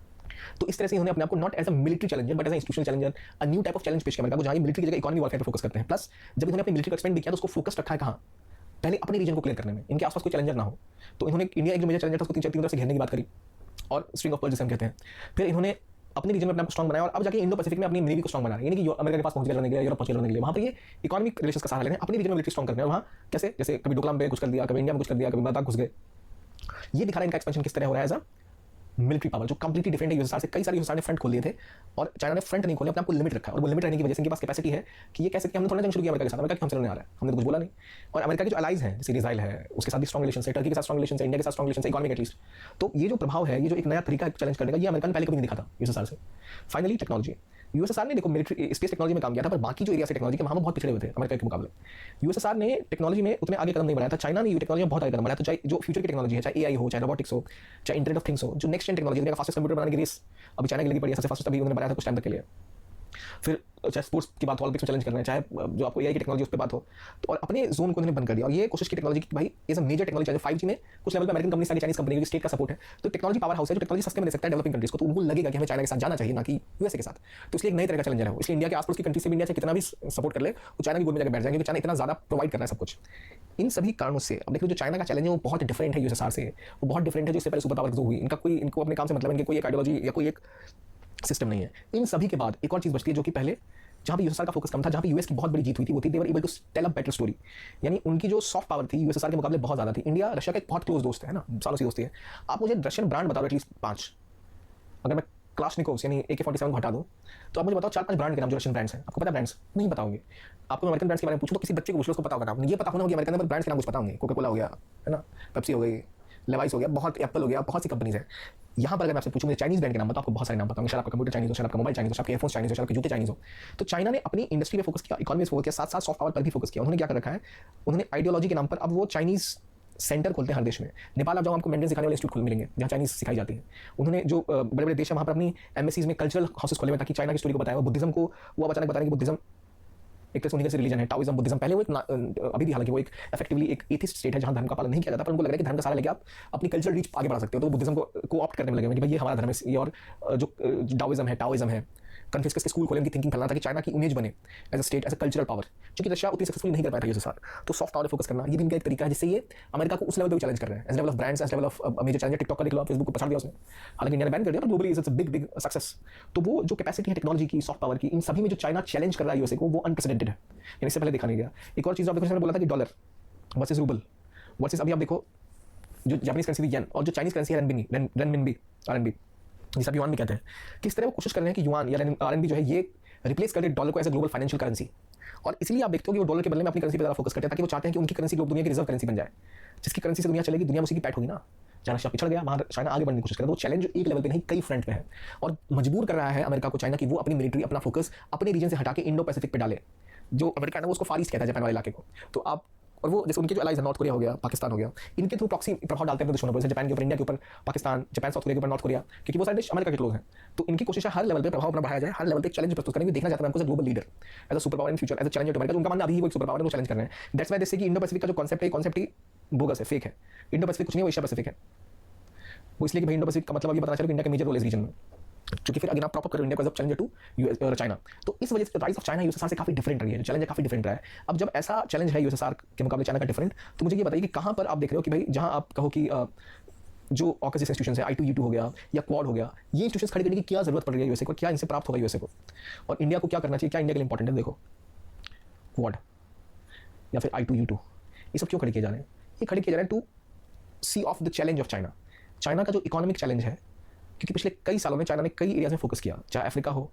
तो इस तरह से इन्होंने अपने आप को not as a military challenger but as a institutional challenger, a new type of challenge पेश किया अमेरिका को, जहां मिलिट्री की जगह इकोनॉमी वॉरफेयर पे फोकस करते हैं। प्लस जब इन्होंने अपनी मिलिट्री को एक्सपेंड भी किया तो उसको फोकस रखा है कहां, पहले अपने रीजन को क्लियर करने में, इनके आसपास कोई चैलेंजर ना हो। तो इन्होंने इंडिया एक जो मेजर चैलेंजर था उसको तीन तरफ से घेरने की बात करी और स्ट्रिंग ऑफ पर्ल्स जिसे हम कहते हैं। फिर इन्होंने अपने रीजन में अपना स्ट्रॉन्ग बनाया और अब जाके इंडो पैसिफिक में अपनी नेवी को स्ट्रॉन्ग बना रहे हैं, यानी कि अमेरिका के पास पहुंच गए लड़ने के लिए, यूरोप पहुंच गए लड़ने के लिए, वहां पर ये इकोनॉमिक रिलेशंस का सहारा ले रहे हैं, अपने रीजन में मिलिट्री स्ट्रॉन्ग करने हैं। वहां कैसे, जैसे कभी डोकलाम पे कुछ कर दिया, कभी इंडिया में कुछ कर दिया, कभी लद्दाख घुस गए। ये दिखा रहा है इनका एक्सपेंशन किस तरह हो रहा है एज अ मिलिट्री पावर जो कंप्लीटली डिफरेंट है यूएसएसआर से। कई सारे यूएसएसआर ने फ्रंट खोल दिए थे और चाइना ने फ्रंट नहीं खोले, अपने आप को लिमिट रखा है। और वो लिमिट रहने की वजह से इनके पास कैपेसिटी है कि ये कह सकते हैं हमने थोड़ा जंग शुरू किया अमेरिका के साथ, अमेरिका हमसे लड़ने आ रहा है, हमने तो कुछ बोला नहीं। और अमेरिका के जो अलाइज हैं, जैसे इजराइल है, उसके साथ भी स्ट्रॉन्ग रिलेशन है, टर्की के साथ स्ट्रॉन्ग रिलेशन है, इंडिया के साथ स्ट्रॉन्ग रिलेशन है, इकोनॉमिक एटलीस्ट। तो ये जो प्रभाव है, ये जो एक नया तरीका चैलेंज करने का, ये अमेरिका ने पहले कभी नहीं देखा था यूएसएसआर से। फाइनली टेक्नोलॉजी, यूएसएसआर ने देखो मिलिट्री स्पेस टेक्नोलॉजी में काम किया था, पर बाकी जो एरिया से टेक्नोलॉजी के वहाँ बहुत पिछड़े हुए थे अमेरिका के मुकाबले। यूएसएसआर ने टेक्नोलॉजी में उतने आगे कदम नहीं बढ़ाया था, चाइना ने ये टेक्नोलॉजी में बहुत आगे कदम बढ़ाया। तो चाहे जो फ्यूचर की टेक्नोलॉजी है, चाहे एआई हो, चाहे रोबोटिक्स हो, चाहे इंटरनेट ऑफ थिंग्स हो, जो नेक्स्ट जेन टेक्नोलॉजी, दुनिया का फास्टेस्ट कंप्यूटर बनाने की रेस अभी चाइना की लगी पड़ी है, सबसे फास्टेस्ट अभी उन्होंने बनाया था कुछ टाइम तक के लिए। फिर चाहे स्पोर्ट्स की बात हो, ओलंपिक्स में चैलेंज करना है, चाहे जो आपको एआई की टेक्नोलॉजी उस पर बात हो, तो और अपने जोन को उन्होंने बंद कर दिया। और ये कोशिश की टेक्नोलॉजी की भाई इज अ मेजर टेक्नोलॉजी, चाहे 5G में कुछ लेवल पे अमेरिकन कंपनी, सारी चाइनीज कंपनी की स्टेट का सपोर्ट है, तो टेक्नोलॉजी पावर हाउस है जो टेक्नोलॉजी सस्ते में दे सकता है डेवलपिंग कंट्रीज को। तो उनको लगेगा कि हमें चाइना के साथ जाना चाहिए, ना कि यूएसए के साथ। तो इसलिए एक नई तरह का चैलेंजर है। इसलिए इंडिया के आसपास की कंट्री से भी इंडिया से कितना भी सपोर्ट कर ले, वो चाइना की गोद में जाकर बैठ जाएंगे, क्योंकि चाइना इतना ज्यादा प्रोवाइड कर रहा है सब कुछ। इन सभी कारणों से अब देखो जो चाइना का चैलेंज है वो बहुत डिफरेंट है यूएसएसआर से, वो बहुत डिफरेंट है जो इससे पहले सुपर पावर जो हुई। इनका कोई, इनको अपने काम से मतलब, इनकी कोई एक आइडियोलॉजी या कोई एक सिस्टम नहीं है। इन सभी के बाद एक और चीज बचती है जो कि पहले जहाँ पे यूएसएसआर का फोकस कम था, जहाँ पे यूएस की बहुत बड़ी जीत हुई थी, वो थी they were able to tell a better story. यानी उनकी जो सॉफ्ट पावर थी यूएसएसआर के मुकाबले बहुत ज्यादा थी। इंडिया रशिया का एक बहुत क्लोज दोस्त है ना, सालों से दोस्ती है। आप मुझे रशियन ब्रांड बताओ एटलीस्ट 5, अगर मैं क्लाशनिकोव्स यानी AK-47 को हटा दूं, तो आप मुझे बताओ 4-5 ब्रांड के नाम जो रशियन ब्रांड्स हैं। आपको पता है ब्रांड्स नहीं पता होंगे। आपको अमेरिकन ब्रांड्स के बारे में पूछो तो किसी बच्चे को पूछ लो, उसको पता होगा नाम। ये पता होना होगा अमेरिकन ब्रांड्स के नाम कुछ पता होंगे, कोका कोला हो गया, है ना, पेप्सी हो गई, लेवाइस हो गया, बहुत एप्पल हो गया, बहुत सी कंपनीज है। यहाँ पर अगर मैं आपसे पूछूं मुझे चाइनीज ब्रांड के नाम बताओ, आपको बहुत सारे नाम बताऊंगे। शायद आपका कंप्यूटर चाइनीज हो, शायद आपका मोबाइल चाइनीज हो, शायद आपके एयरफोन्स चाइनीज हो, शायद आपके जूते चाइनीज हो। तो चाइना ने अपनी इंडस्ट्री पे फोकस किया, इकोनॉमी पे फोकस किया, साथ साथ सॉफ्ट पावर पर भी फोकस किया। उन्होंने क्या कर रखा है, उन्होंने आइडियोलॉजी के नाम पर अब वो चाइनीज सेंटर खोलते हैं हर देश में। नेपाल आप जाओ, आपको मैंडरिन सिखाने वाले इंस्टीट्यूट खुल मिलेंगे जहाँ चाइनीज सिखाई जाती है। उन्होंने जो बड़े बड़े देश हैं वहाँ पर अपनी एम्बेसीज में कल्चरल हाउसेस खोले हुए, ताकि चाइना की स्टोरी को बताया। वो बुद्धिज्म को वो अचानक बताने कि बुद्धिज्म एक तरह से उन्हीं का रिलीजन है, टाओइज्म, बुद्धिज्म। पहले वो एक अभी भी हालांकि वो एक इफेक्टिवली एक एथिस्ट स्टेट है जहाँ धर्म का पालन नहीं किया जाता, पर उनको लग रहा है कि धर्म का सहारा लेके आप अपनी कल्चरल रीच आगे बढ़ा सकते हो। तो बुद्धिज्म को ऑप्ट करने में लगे कि भाई ये हमारा धर्म है। ये और जो टाओइज्म है, कन्फ्यूशस के स्कूल खोले, उनकी थिंकिंग फैलाना ताकि चाइना की इमेज बने as a state, as a cultural power, क्योंकि रशिया उतनी सक्सेसफुल नहीं कर पाया था यूएसएसआर। तो सॉफ्ट पावर फोकस करना ये भी इनका एक तरीका है जिससे ये अमेरिका को उस लेवल पे चैलेंज कर रहे हैं, as level of brands, as level of major challenger. TikTok का देख लो, फेसबुक को पछाड़ दिया उसने, हालांकि इंडिया ने बैन कर दिया, पर globally it's a big success. तो वो जो कैपेसिटी है टेक्नोलॉजी की, सॉफ्ट पावर की, इन सभी में जो चाइना चैलेंज कर रहा है यूएसए को, वो अनप्रेसिडेंटेड है, यानी इससे पहले देखा नहीं गया। एक और चीज़ आप देखो, मैंने बोला था कि डॉलर वर्सेस रूबल वर्सेस, अभी आप देखो जो जापानीज करेंसी थी येन और जो चाइनीज करेंसी है रेनमिनबी, आरएनबी, जिसे आप युआन भी कहते हैं, किस तरह वो कोशिश कर रहे हैं कि युआन या आरएनबी जो है ये रिप्लेस कर दे डॉलर को as a global financial currency. और इसलिए आप देखते हो कि वो डॉलर के बदले में अपनी करेंसी पर ज़्यादा फोकस करते हैं, ताकि वो चाहते हैं कि उनकी करेंसी दुनिया की रिजर्व करेंसी बन जाए। जिसकी करेंसी से दुनिया चलेगी, दुनिया उसी की पैट होगी ना। जहाँ रशिया पिछड़ गया, वहाँ चाइना आगे बढ़ने की कोशिश कर रहा है। तो चैलेंज एक लेवल पे नहीं, कई फ्रंट पे है, और मजबूर कर रहा है अमेरिका को चाइना की वो अपनी मिलिट्री, अपना फोकस अपने रीजन से हटा के इंडो पैसिफिक पे डाले। जो अमेरिका है ना, वो उसको फार ईस्ट कहता है, जापान वाले इलाके को। तो आप और वो जैसे उनके जो अलाइज है, नॉर्थ कोरिया हो गया, पाकिस्तान हो गया, इनके थ्रू प्रॉक्सी प्रभाव डालते हैं दुश्मनों पर, जैसे जापान के ऊपर इंडिया के ऊपर पाकिस्तान, जापान साउथ कोरिया के ऊपर नॉर्थ कोरिया, क्योंकि वो सारे देश अमेरिका के क्लोज हैं। तो इनकी कोशिश है हर लेवल पे प्रभाव अपना बढ़ाया जाए, हर लेवल पे चैलेंज प्रस्तुत करेंगे, देखना चाहते हैं हमको global leader, as a super power in future, as a challenger to America. उनका मानना अभी वो एक सुपर पावर है, वो चैलेंज कर रहे हैं। दैट्स व्हाई जैसे कि इंडो पैसिफिक का जो कॉन्सेप्ट है, कॉन्सेप्ट ही बोगस है, फेक है। इंडो पैसिफिक कुछ नहीं, वो एशिया पैसिफिक है। वो इसलिए कि भाई इंडो पैसिफिक का मतलब ये बताना चाहिए कि इंडिया का मेजर रोल इस रीजन में, क्योंकि फिर अगर आप प्रॉपर करो इंडिया को as a challenger to US और चाइना। तो इस वजह से राइज ऑफ चाइना यूएसएसआर से काफी डिफरेंट रही है, चैलेंज है काफी डिफरेंट रहा है। अब जब ऐसा चैलेंज है यूएसएसआर के मुकाबले चाइना का डिफरेंट, तो मुझे ये बताइए कि कहां पर आप देख रहे हो कि भाई जहां आप कहो कि जो ऑकस इंस्टीट्यूशन है, I2U2 हो गया या क्वाड हो गया, ये इंस्टीट्यूशन खड़े करने की क्या जरूरत पड़ रही है यूएसए को, क्या इनसे प्राप्त होगा यूएसए को, और इंडिया को क्या करना चाहिए, क्या इंडिया के लिए इंपॉर्टेंट है। देखो क्वाड या फिर I2U2, ये सब क्यों खड़े किए जा रहे हैं? ये खड़े किए जा रहे हैं to see off the challenge of China. China का जो इकोनॉमिक चैलेंज है, क्योंकि पिछले कई सालों में चाइना ने कई एरियाज में फोकस किया, चाहे अफ्रीका हो,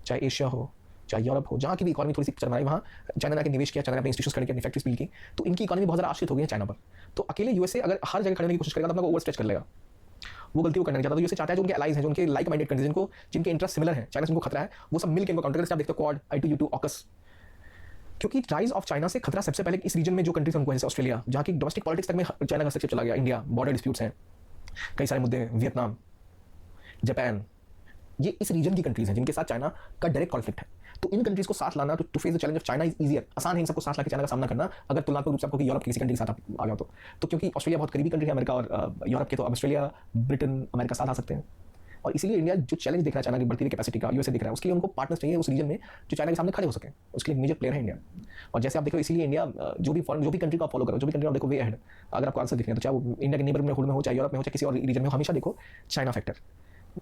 चाहे एशिया हो, चाहे यूरोप हो, जहाँ की भी इकोनॉमी थोड़ी सी पिक्चर बनाई, वहाँ चाइना ने आके निवेश किया, चाइना ने अपने इंस्टीट्यूशन खड़े किए, अपनी फैक्ट्रीज बिल्ड की। तो इनकी इकोनॉमी बहुत ज़्यादा आश्रित हो गई है चाइना पर। तो अकेले यूएसए अगर हर जगह खड़े होने की कोशिश करेगा तो अपना ओवर स्ट्रेच कर लेगा, वो गलती वो करना नहीं चाहता। तो यूएसए चाहता है जो उनके अलाइज हैं, जो उनके लाइक माइंडेड कंट्रीज, जिनके इंटरेस्ट सिमिलर है, चाइना से उनको खतरा है, वो सब मिलकर इनको काउंटर करते हैं। आप देखते हो क्वाड, I2U2, ऑकस, क्योंकि राइज ऑफ चाइना से खतरा सबसे पहले इस रीजन में जो कंट्रीज उनको है, जैसे ऑस्ट्रेलिया, जहाँ की डोमेस्टिक पॉलिटिक्स तक में चाइना का हस्तक्षेप चला गया, इंडिया, बॉर्डर डिस्प्यूट्स हैं, कई सारे मुद्दे, वियतनाम, जापान, ये इस रीजन की कंट्रीज हैं जिनके साथ चाइना का डायरेक्ट कॉन्फ्लिक्ट है। तो इन कंट्रीज को साथ लाना, to face the challenge of China is easier, आसान है इन सबको साथ लाकर चाइना का सामना करना, अगर तुलनात्मक रूप से आपको यूरोप की किसी कंट्री के साथ आप आ जाओ तो क्योंकि ऑस्ट्रेलिया बहुत करीबी कंट्री है अमेरिका और यूरोप के, तो ऑस्ट्रेलिया, ब्रिटेन, अमेरिका साथ आ सकते हैं। और इसीलिए इंडिया जो चैलेंज दिख रहा है चाइना की बढ़ती हुई कैपेसिटी का, यूएसए दिख रहा है, उसके लिए उनको पार्टनर्स चाहिए उस रीजन में जो चाइना के सामने खड़े हो सके, उसके लिए मेजर प्लेयर है इंडिया। और जैसे आप देखो, इसीलिए इंडिया जो भी कंट्री को आप फॉलो करो, जो भी कंट्री आप देखो वे अहेड, अगर आपको आंसर दिखने तो चाहे वो इंडिया के नेबरहुड में हो, चाहे यूरोप में हो, चाहे किसी और रीजन में हो, हमेशा देखो चाइना फैक्टर,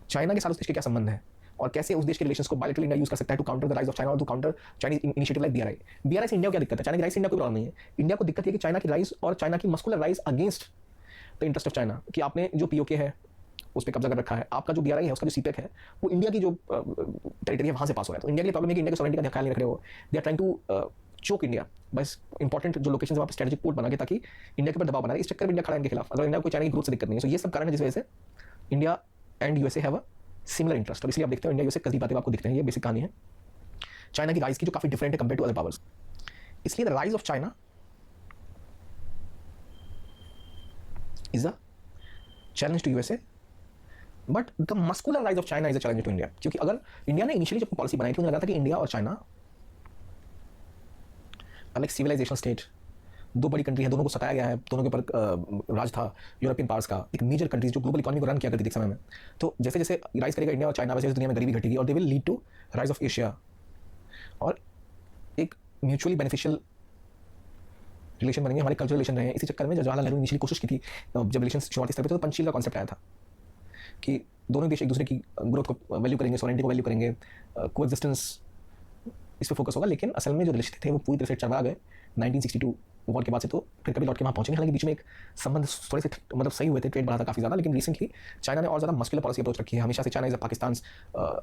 चाइना के साथ उस देश के क्या संबंध है और कैसे उस देश के रिलेशंस को बायलैटरल इंडिया यूज कर सकता है to counter the rise of China और to counter Chinese initiative like BRI। BRI से इंडिया को क्या दिक्कत है? चाइना की राइज से इंडिया को प्रॉब्लम नहीं है। इंडिया को दिक्कत है कि चाइना की राइज और चाइना की muscular rise against the interest of China, कि आपने जो POK है, उस पर कब्जा कर रखा है। आपका जो DRI है, उसका जो CPEC है, वो इंडिया की जो टेरिटरी है वहाँ से पास हो रहा है। तो इंडिया के लिए प्रॉब्लम है कि इंडिया की सॉवरेनिटी का ख्याल नहीं रख रहे हो। They are trying to choke India बस इंपॉर्टेंट जो लोकेशन है वहाँ पर स्ट्रेटेजिक पोर्ट बना के, ताकि इंडिया के ऊपर दबाव बना रहे। इस चक्कर में इंडिया खड़ा है इनके खिलाफ। अगर इंडिया को चाइना की ग्रोथ से दिक्कत नहीं है, तो ये सब कारण है जिस वजह से India and USA have a similar interest. और इसलिए आप देखते हो इंडिया USA कई बातें आपको दिखते हैं। ये बेसिक कहानी है चाइना की राइज की, जो काफी डिफरेंट है कंपेयर टू अदर पावर्स। इसलिए the rise of China is a challenge to USA, but the muscular rise of China is a challenge to India. क्योंकि अगर इंडिया ने इनिशियली जब पॉलिसी बनाई थी, उन्हें लगा था कि इंडिया और चाइना लाइक सिविलाइजेशन स्टेट, दो बड़ी कंट्री है, दोनों को सताया गया है, दोनों के ऊपर राज था यूरोपियन पावर्स का, एक मेजर कंट्रीज जो ग्लोबल इकोनॉमी को रन किया करती थी समय में। तो जैसे जैसे राइज करेगा इंडिया और चाइना, वैसे दुनिया में गरीबी घटेगी और they will lead to rise of Asia, और एक म्यूचुअली बेनिफिशियल रिलेशन बनेंगे, हमारे कल्चरल रिलेशन रहे हैं। इसी चक्कर में जवाहरलाल नेहरू ने इनिशियली कोशिश की थी, जब रिलेशन शुरुआती स्तर पर, तो पंचशील का कॉन्सेप्ट आया था कि दोनों देश एक दूसरे की ग्रोथ को वैल्यू करेंगे, सॉवरेनिटी को वैल्यू करेंगे, कोएग्जिस्टेंस इस पर फोकस होगा। लेकिन असल में जो रिलेशन थे वो पूरी तरह से चरमरा गए 1962 वॉर के बाद से। तो फिर कभी लौट के वहाँ पहुंचे नहीं। हालांकि बीच में एक संबंध थोड़े से मतलब सही हुए थे, ट्रेड बढ़ा था काफ़ी ज़्यादा, लेकिन रिसेंटली चाइना ने और ज़्यादा मस्कुलर पॉलिसी अप्रोच रखी है। हमेशा से China is Pakistan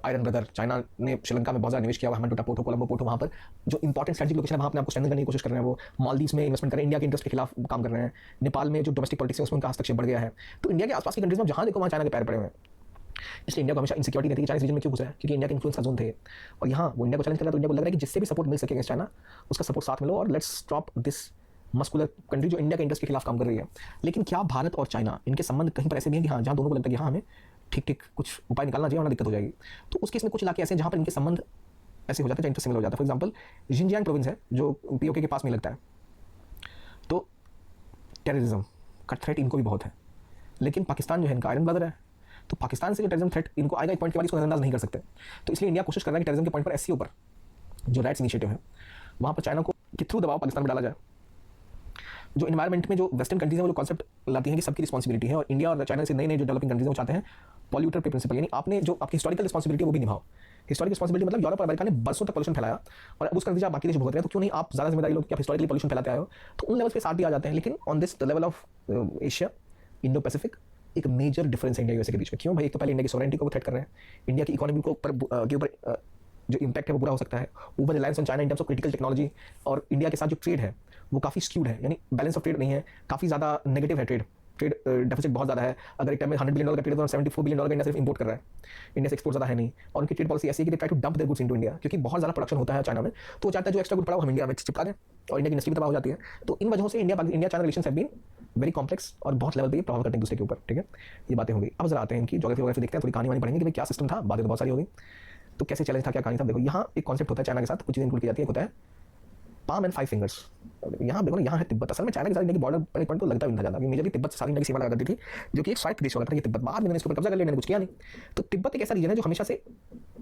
iron brother. China ने श्रीलंका में बहुत ज़्यादा निवेश किया हुआ, हेमंतोटा पोर्ट हो, कोलंबो पोर्ट हो, वहाँ पर जो इंपॉर्टेंट स्ट्रेटेजिक लोकेशन है वहाँ अपने आपको स्ट्रेंथन करने की कोशिश कर रहे हैं। वो मालदीव्स में इन्वेस्टमेंट करें, इंडिया के इंटरेस्ट के खिलाफ काम कर रहे हैं। नेपाल में जो डोमेस्टिक पॉलिटिक्स है उसमें उनका हस्तक्षेप बढ़ गया है। तो इंडिया के आसपास की कंट्रीज में जहाँ देखो वहाँ चाइना के पैर पड़े हुए हैं। इसलिए इंडिया को हमेशा इनसिक्योरिटी रहती है कि चाइना रीजन में क्यों घुस रहा है, क्योंकि इंडिया के इन्फ्लुएंस का जोन थे। और यहाँ वो इंडिया को चैलेंज कर रहा है, तो इंडिया को लग रहा है कि जिससे भी सपोर्ट मिल सके चाइना, उसका सपोर्ट साथ मिलो और let's stop this muscular country जो इंडिया के इंटरेस्ट के खिलाफ काम कर रही है। लेकिन क्या भारत और चाइना इनके संबंध कहीं पर ऐसे भी हैं कि हाँ, जहाँ दोनों को लगता है कि हाँ हमें ठीक ठीक कुछ उपाय निकालना चाहिए वरना दिक्कत हो जाएगी। तो उस केस में कुछ इलाके ऐसे हैं जहाँ पर इनके संबंध ऐसे हो जाते हैं, इंटरेस्ट सिमिलर हो जाता है। फॉर एग्जाम्पल जिनजियांग प्रोविंस है जो POK के पास में लगता है, तो टेररिज्म का थ्रेट इनको भी बहुत है। लेकिन पाकिस्तान जो है इनका आयरन ब्रदर है, तो पाकिस्तान से जो टेररिज्म थ्रेट इनको आएगा एक पॉइंट के बाद इसको नजरअंदाज नहीं कर सकते। तो इसलिए इंडिया कोशिश कर रहा है कि टेररिज्म के पॉइंट पर SCO पर जो राइट्स इनिशिएटिव है वहाँ पर चाइना को के थ्रू दबाव पाकिस्तान पर डाला जाए। जो इन्वायरमेंट में जो वेस्टर्न कंट्रीज हैं वो जो कॉन्सेप्ट लाती हैं कि सबकी रिस्पॉन्सिबिलिटी है, और इंडिया और चाइना से नई नई जो डेवलपिंग कंट्रीज हैं वो चाहते हैं पॉल्यूटर पे प्रिंसिपल, यानी आपने जो आपकी हिस्टोरिकल रिस्पॉन्सिबिलिटी है वो भी निभाओ। हिस्टोरिकल रिस्पॉन्सिबिलिटी मतलब यूरोप और अमेरिका ने बरसों तक पोल्यूशन फैलाया और अब उसका नतीजा बाकी देश भुगत रहे हैं, तो क्यों नहीं आप ज़्यादा जिम्मेदारी लो कि आप हिस्टोरिकली पोल्यूशन फैलाते आए हो, तो उन लेवल्स पे साथ दिया जाते हैं। लेकिन on this the level of Asia, Indo Pacific, एक मेजर डिफरेंस है इंडिया USA के बीच में। क्यों भाई? एक तो पहले इंडिया की सॉवरेनिटी को थ्रेट कर रहे हैं, इंडिया की इकोनॉमी को के ऊपर जो इंपैक्ट है वो बुरा हो सकता है। ऊपर reliance on China in terms of critical technology, और इंडिया के साथ जो ट्रेड है वो काफ़ी स्क्यूड है, यानी बैलेंस ऑफ ट्रेड नहीं है, काफ़ी ज़्यादा नेगेटिव है ट्रेड डेफिसिट बहुत ज़्यादा है। अगर एक टाइम में $100 बिलियन का ट्रेड है तो $74 बिलियन का इंडिया सिर्फ इंपोर्ट कर रहा है, इंडिया से एक्सपोर्ट ज़्यादा है नहीं। और उनकी ट्रेड पॉलिसी ऐसी है कि they try to dump their goods into India, क्योंकि बहुत ज़्यादा प्रोडक्शन होता है चाइना में, तो वो चाहता है जो एक्स्ट्रा गुड पड़ा वो हम इंडिया में चिपका दें और इंडिया की इंडस्ट्री भी तबाह हो जाती है। तो इन वजहों से India China relations have been very complex और बहुत लेवल पे ये प्रभाव करते हैं दूसरे के ऊपर। ठीक है, ये बातें हो गई। अब जरा आते हैं इनकी ज्योग्राफी वगैरह देखते हैं, थोड़ी कहानी वानी पढ़ेंगे कि भाई क्या सिस्टम था, बातें तो बहुत सारी हो गई, तो कैसे चैलेंज था, क्या कहानी था। देखो यहाँ एक कॉन्सेप्ट होता है चाइना के साथ, कुछ चीज़ें इंक्लूड की जाती है, होता है पाम एंड 5 फिंगर्स। यहाँ देखो ना, यहाँ है तिब्बत। असल में चाइना के साथ इंडिया की बॉर्डर पर एक पॉइंट तो लगता भी नहीं था ज़्यादा, मेजरली तिब्बत से सारी इंडिया की सीमा लगा करती थी, जो कि एक स्वायत्त देश हुआ करता था। ये तिब्बत बाद में इसके ऊपर कब्जा कर लिया, मैंने कुछ किया नहीं। तो तिब्बत एक ऐसा रीजन है जो हमेशा से,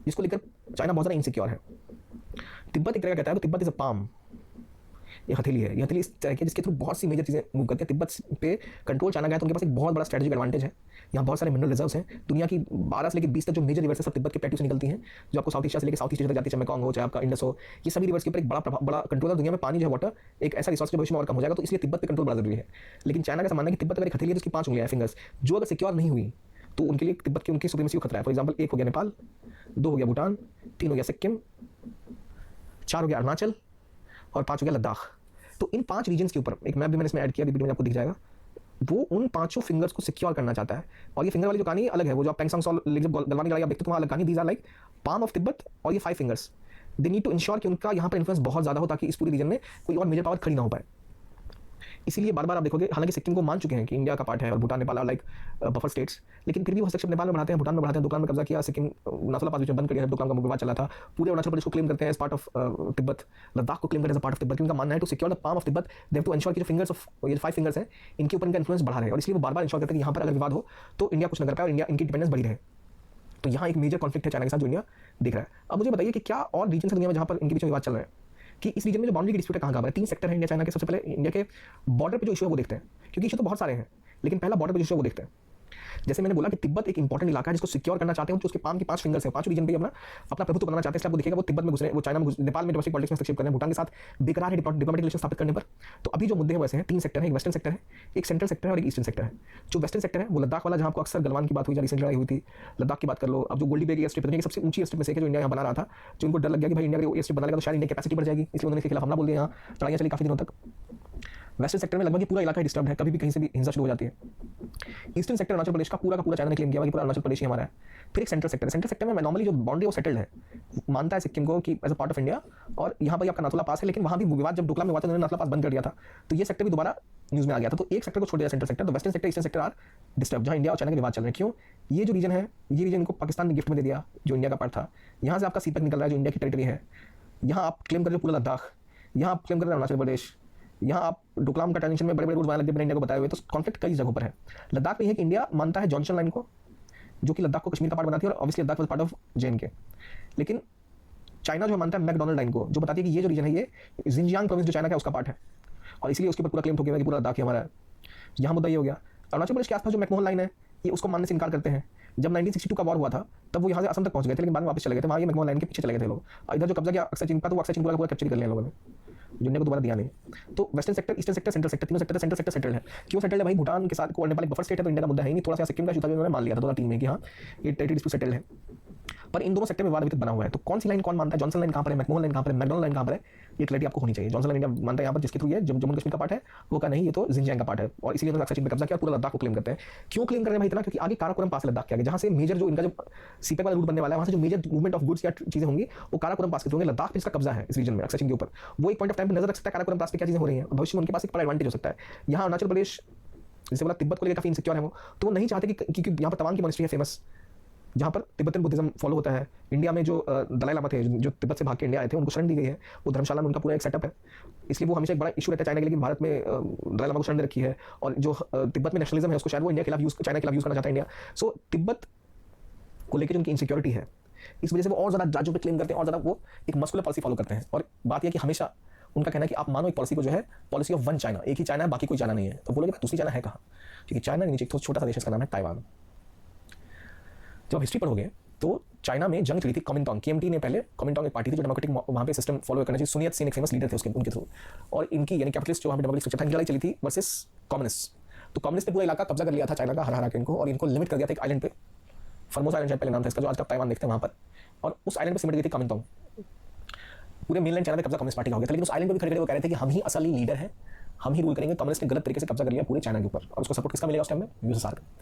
जिसको लेकर चाइना बहुत ज़्यादा इनसिक्योर है। तिब्बत एक तरह का कहता है, तो तिब्बत इज अ पाम, ये हथेली है, ये हथेली इस तरह की जिसके थ्रू बहुत सी मेजर चीज़ें मूव करती है। तिब्बत पे कंट्रोल चाइना गया तो उनके पास एक बहुत बड़ा स्ट्रेटेजिक एडवांटेज है। यहाँ बहुत सारे मिनरल रिजर्व्स हैं, दुनिया की 12 से लेकर 20 तक जो मेजर रिवर्स है सब तिब्बत के प्लेटू से निकलती हैं, जो आपको साउथ एशिया से लेकर साउथ ईस्ट एशिया तक जाती है, चाहे मेकॉन्ग हो चाहे आपका इंडस हो, ये सभी रिवर्स के ऊपर एक बड़ा कंट्रोल है। दुनिया में पानी जो है वाटर एक ऐसा रिसोर्स के भविष्य में और कम हो जाएगा, तो इसलिए तिब्बत पे कंट्रोल बड़ा जरूरी है। लेकिन चाइना का मानना है कि तिब्बत अगर एक हथेली है जिसकी 5 उंगलियां फिंगर्स, जो अगर सिक्योर नहीं हुई तो उनके लिए तिब्बत की उनकी सुप्रीमेसी को खतरा है। फॉर एग्जाम्पल 1 हो गया नेपाल, 2 हो गया भूटान, 3 हो गया सिक्किम, 4 हो गया अरुणाचल और 5 हो गया लद्दाख। तो इन 5 रीजन्स के ऊपर एक मैप भी मैंने इसमें ऐड किया, वीडियो में आपको दिख जाएगा। वो उन 5 फिंगर्स को सिक्योर करना चाहता है। और ये फिंगर वाली जो कहानी अलग है, वो जो आप पेंगसांग सॉल गलवानी लड़ाई आप देखते हो तो वहाँ अलग कहानी। These are like palm of Tibet और ये 5 fingers, they need to ensure कि उनका यहाँ पर इन्फ्लुएंस बहुत ज़्यादा हो, ताकि इस पूरी रीजन में कोई और मेजर पावर खड़ी ना हो पाए। इसीलिए बार बार आप देखोगे, हालांकि सिक्किम को मान चुके हैं कि इंडिया का पार्ट है और Bhutan Nepal are like buffer states, लेकिन फिर भी वो हस्तक्षेप नेपाल में बढ़ाते हैं, भूटान में बढ़ाते हैं, डोकलाम में कब्जा किया, सिक्किम नाथुला पास बंद कर दिया, डोकलाम का विवाद चला था। पूरे अरुणाचल प्रदेश को क्लेम करते हैं as part of Tibet, Ladakh को क्लेम करते हैं एज पार्ट ऑफ तिब्बत। उनका मानना है to secure the palm of Tibet they have to ensure कि जो फिंगर्स ऑफ ये 5 फिंगर्स हैं इनके ऊपर इनका इन्फ्लुएंस बढ़ा रहे हैं, और इसलिए वो बार बार इंश्योर करते हैं कि यहाँ पर अगर विवाद हो तो इंडिया कुछ न कर पाए और इंडिया इनकी डिपेंडेंस बढ़ी रहे। तो यहाँ एक मेजर कॉन्फ्लिक्ट है चाइना के साथ जो इंडिया देख रहा है। अब मुझे बताइए कि क्या और रीजन है दुनिया में जहाँ पर इनके बीच में विवाद चल रहा है, कि इस रीजन में जो बाउंड्री की डिस्प्यूट है कहाँ है। 3 सेक्टर है इंडिया चाइना के। सबसे पहले इंडिया के बॉर्डर पे जो इशू है वो देखते हैं, क्योंकि इशू तो बहुत सारे हैं, लेकिन पहला बॉर्डर पे जो इशू है वो देखते हैं। जैसे मैंने बोला कि तिब्बत एक इंपॉर्टेंट इलाका है जिसको सिक्योर करना चाहते हैं, उसके पाम की 5 फिंगर्स हैं, 5 रीजन पे अपना अपना प्रभुत्व बनाना चाहते हैं। इसलिए आपको दिखेगा वो तिब्बत में घुस रहे हैं, वो चाइना में नेपाल में डोमेस्टिक पॉलिटिक्स में हस्तक्षेप कर रहे हैं, भूटान के साथ बेकरार है डिप्लोमेटिक रिलेशन स्थापित करने पर। तो अभी जो मुद्दे हैं वैसे हैं, 3 सेक्टर है, एक वेस्टर्न सेक्टर है, एक सेंट्रल सेक्टर है और एक ईस्टर्न सेक्टर है। जो वेस्टर्न सेक्टर है वो लद्दाख वाला, जहां आपको अक्सर गलवान की बात हुई, रिसेंट लड़ाई हुई थी, लद्दाख की बात कर लो। अब जो गोल्डी बेग एयर स्ट्रिप, सबसे ऊंची एयर स्ट्रिप में से जो इंडिया यहाँ बना रहा था, जो इनको डर लग गया कि भाई इंडिया एयर स्ट्रिप बनाएगा तो शायद इंडिया कैपेसिटी बढ़ जाएगी, इसलिए उन्होंने इसके खिलाफ हमला बोल दिया। यहाँ लड़ाइयाँ चली काफी दिनों तक। वेस्टर्न सेक्टर में लगभग पूरा इलाका डिस्टर्ब है, कभी भी कहीं से भी हिंसा शुरू हो जाती है। ईस्टर्न सेक्टर अरुणाचल प्रदेश का पूरा चाइना ने क्लेम किया कि पूरा अरुणाचल प्रदेश ही हमारा है। फिर एक सेंट्रल सेक्टर में नॉर्मली जो बाउंड्री वो सेटल्ड है, मानता है सिक्किम को कि as a part of India, और यहाँ पर आपका नाथुला पास है, लेकिन वहाँ भी विवाद जब डोकलाम में हुआ था उन्होंने नाथुला पास बंद कर दिया था, तो ये सेक्टर भी दोबारा न्यूज़ में आ गया था। तो एक सेक्टर को छोड़ दिया सेंट्रल सेक्टर, तो western sector eastern sector are disturb, जहाँ इंडिया और चाइना के विवाद चल रहे हैं। क्यों? ये जो रीजन है, ये रीजन इनको पाकिस्तान ने गिफ्ट में दे दिया, जो इंडिया का पार्ट था। यहाँ से आपका सीपैक निकल रहा है जो इंडिया की टेरिटरी है। यहाँ आप क्लेम कर रहे हो पूरा लद्दाख, यहाँ आप क्लेम कर रहे हैं अरुणाचल प्रदेश, यहाँ आप डोकलाम का टेंशन में बड़े बड़े रूट बनाने लगे बिना इंडिया को बताए हुए। तो कॉन्फ्लिक्ट कई जगहों पर है। लद्दाख में है कि इंडिया मानता है जॉनसन लाइन को, जो कि लद्दाख को कश्मीर का पार्ट बनाती है, और obviously Ladakh was part of JNK। लेकिन चाइना जो मानता है मैकडोनल्ड लाइन को, जो बताती है कि ये जो रीजन है ये जिनजियांग प्रोविंस जो चाइना का उसका पार्ट है, और इसलिए उसके ऊपर पूरा क्लेम ठोक गया कि पूरा लद्दाख हमारा है। यहाँ मुद्दा ये हो गया। अरुणाचल प्रदेश के आसपास जो मैकमोहन लाइन है, ये उसको मानने से इनकार करते हैं। जब 1962 का वॉर हुआ था तब वो यहाँ से असम तक पहुंच गए थे, लेकिन बाद में वापस चले गए थे। वहाँ ये मैकमोहन लाइन के पीछे चले गए थे लोग। इधर जो कब्जा किया अक्सर चीन का, तो वो अक्सर चीन पूरा कैप्चर कर लिया लोगों ने, जो इंडिया को दोबारा दिया नहीं। तो western sector, eastern sector, central sector, तीनों सेक्टर सेंट्रल सेक्टर सेटल्ड है। क्यों सेटल्ड है भाई? भूटान के साथ को नेपाल एक बफर स्टेट है, तो इंडिया का मुद्दा है ही नहीं। थोड़ा सा सिक्किम का इशू था, उन्होंने मान लिया था 2003 में कि हाँ ये टेरिटरी डिस्प्यूट सेटल्ड है, पर इन दोनों सेक्टर में विवाद अभी तक बना हुआ है। तो कौन सी लाइन कौन मानता है? जॉनसन लाइन कहाँ पर है, मैकमोहन लाइन कहाँ पर है, मैकडोनल्ड लाइन कहाँ पर है, ये क्लैरिटी आपको होनी चाहिए। जॉनसन लाइन इंडिया मानता है यहाँ पर जिसके थ्रू ये जम्मू कश्मीर का पार्ट है, वो का नहीं, ये तो जिनजियांग का पार्ट है, और इसीलिए उन्होंने अक्सर चीन पे कब्जा किया, पूरा लद्दाख को क्लेम करते हैं। क्यों क्लेम कर रहे हैं भाई इतना? क्योंकि आगे काराकोरम पास है लद्दाख के आगे, जहाँ से मेजर जो इनका जो सीपैक वाला रूट बनने वाला है, वहाँ से जो मेजर मूवमेंट ऑफ गुड्स या चीजें होंगी वो काराकोरम पास के थ्रू होंगे। लद्दाख पे इसका कब्जा है इस रीजन में, अक्सर चीन के ऊपर। वो एक पॉइंट ऑफ टाइम पर नजर रख सकता है काराकोरम पास पे क्या चीजें हो रही हैं, भविष्य में उनके पास एक बड़ा एडवांटेज हो सकता है। यहाँ अरुणाचल प्रदेश जैसे बोला तिब्बत को लेकर काफी इनसिक्योर है वो, तो वो नहीं चाहते कि क्योंकि यहाँ पर तवांग की मॉनेस्ट्री है फेमस, जहाँ पर तिब्बतन बुद्धिज्म फॉलो होता है। इंडिया में जो दलाई लामा थे, जो तिब्बत से भाग के इंडिया आए थे, उनको शरण दी गई है। वो धर्मशाला में उनका पूरा एक सेटअप है, इसलिए वो हमेशा एक बड़ा इशू रहता है चाइना के लिए कि भारत में दलाई लामा को शरण दे रखी है, और जो तिब्बत में नेशनलिज्म है उसको शायद वो इंडिया के खिलाफ यूज, चाइना के खिलाफ यूज करना चाहता है इंडिया। सो तिब्बत को लेकर जो उनकी इनसिक्योरिटी है, इस वजह से वो और ज़्यादा राज्यों पर क्लेम करते हैं, और ज़्यादा वो एक मस्कुलर पॉलिसी फॉलो करते हैं। और बात यह कि हमेशा उनका कहना है कि आप मानो एक पॉलिसी को जो है पॉलिसी ऑफ वन चाइना, एक ही चाइना है, बाकी कोई चाइना नहीं है। तो बोलोगे दूसरी चाइना है कहाँ? क्योंकि चाइना के नीचे एक छोटा सा देश, इसका नाम है ताइवान। जब हिस्ट्री पर हो गए तो चाइना में जंग चली थी कॉमिंटांग, KMT ने पहले, कॉमिंटांग एक पार्टी थी जो डेमोक्रेटिक वहाँ पे सिस्टम फॉलो करना चाहिए। सुनियत सेन एक फेमस लीडर थे उसके, उनके थ्रू, और इनकी यानी कैपिटलिस्ट जो वहाँ पे डेमोक्रेटिक स्ट्रक्चर था, इनकी लड़ाई चली थी वर्सेस कम्युनिस्ट। तो कम्युनिस्ट ने पूरा इलाका कब्जा कर लिया था चाइना का, हरा के इनको, और इनको लिमिट कर दिया था एक आइलैंड पे, फॉर्मोसा आइलैंड पहले नाम था इसका, जो आज तक ताइवान देखते हैं वहाँ पर, और उस आइलैंड पे सिमट गई थी कॉमिंटांग। पूरे मेनलैंड चाइना पे कब्जा कम्युनिस्ट पार्टी का हो गया था, लेकिन उस आइलैंड पे भी खड़े वो कह रहे थे कि हम ही असली लीडर हैं, हम ही रूल करेंगे। कम्युनिस्ट ने गलत तरीके से कब्जा कर लिया पूरे चाइना के ऊपर, और उसको सपोर्ट किसका मिलेगा उस टाइम में? USSR।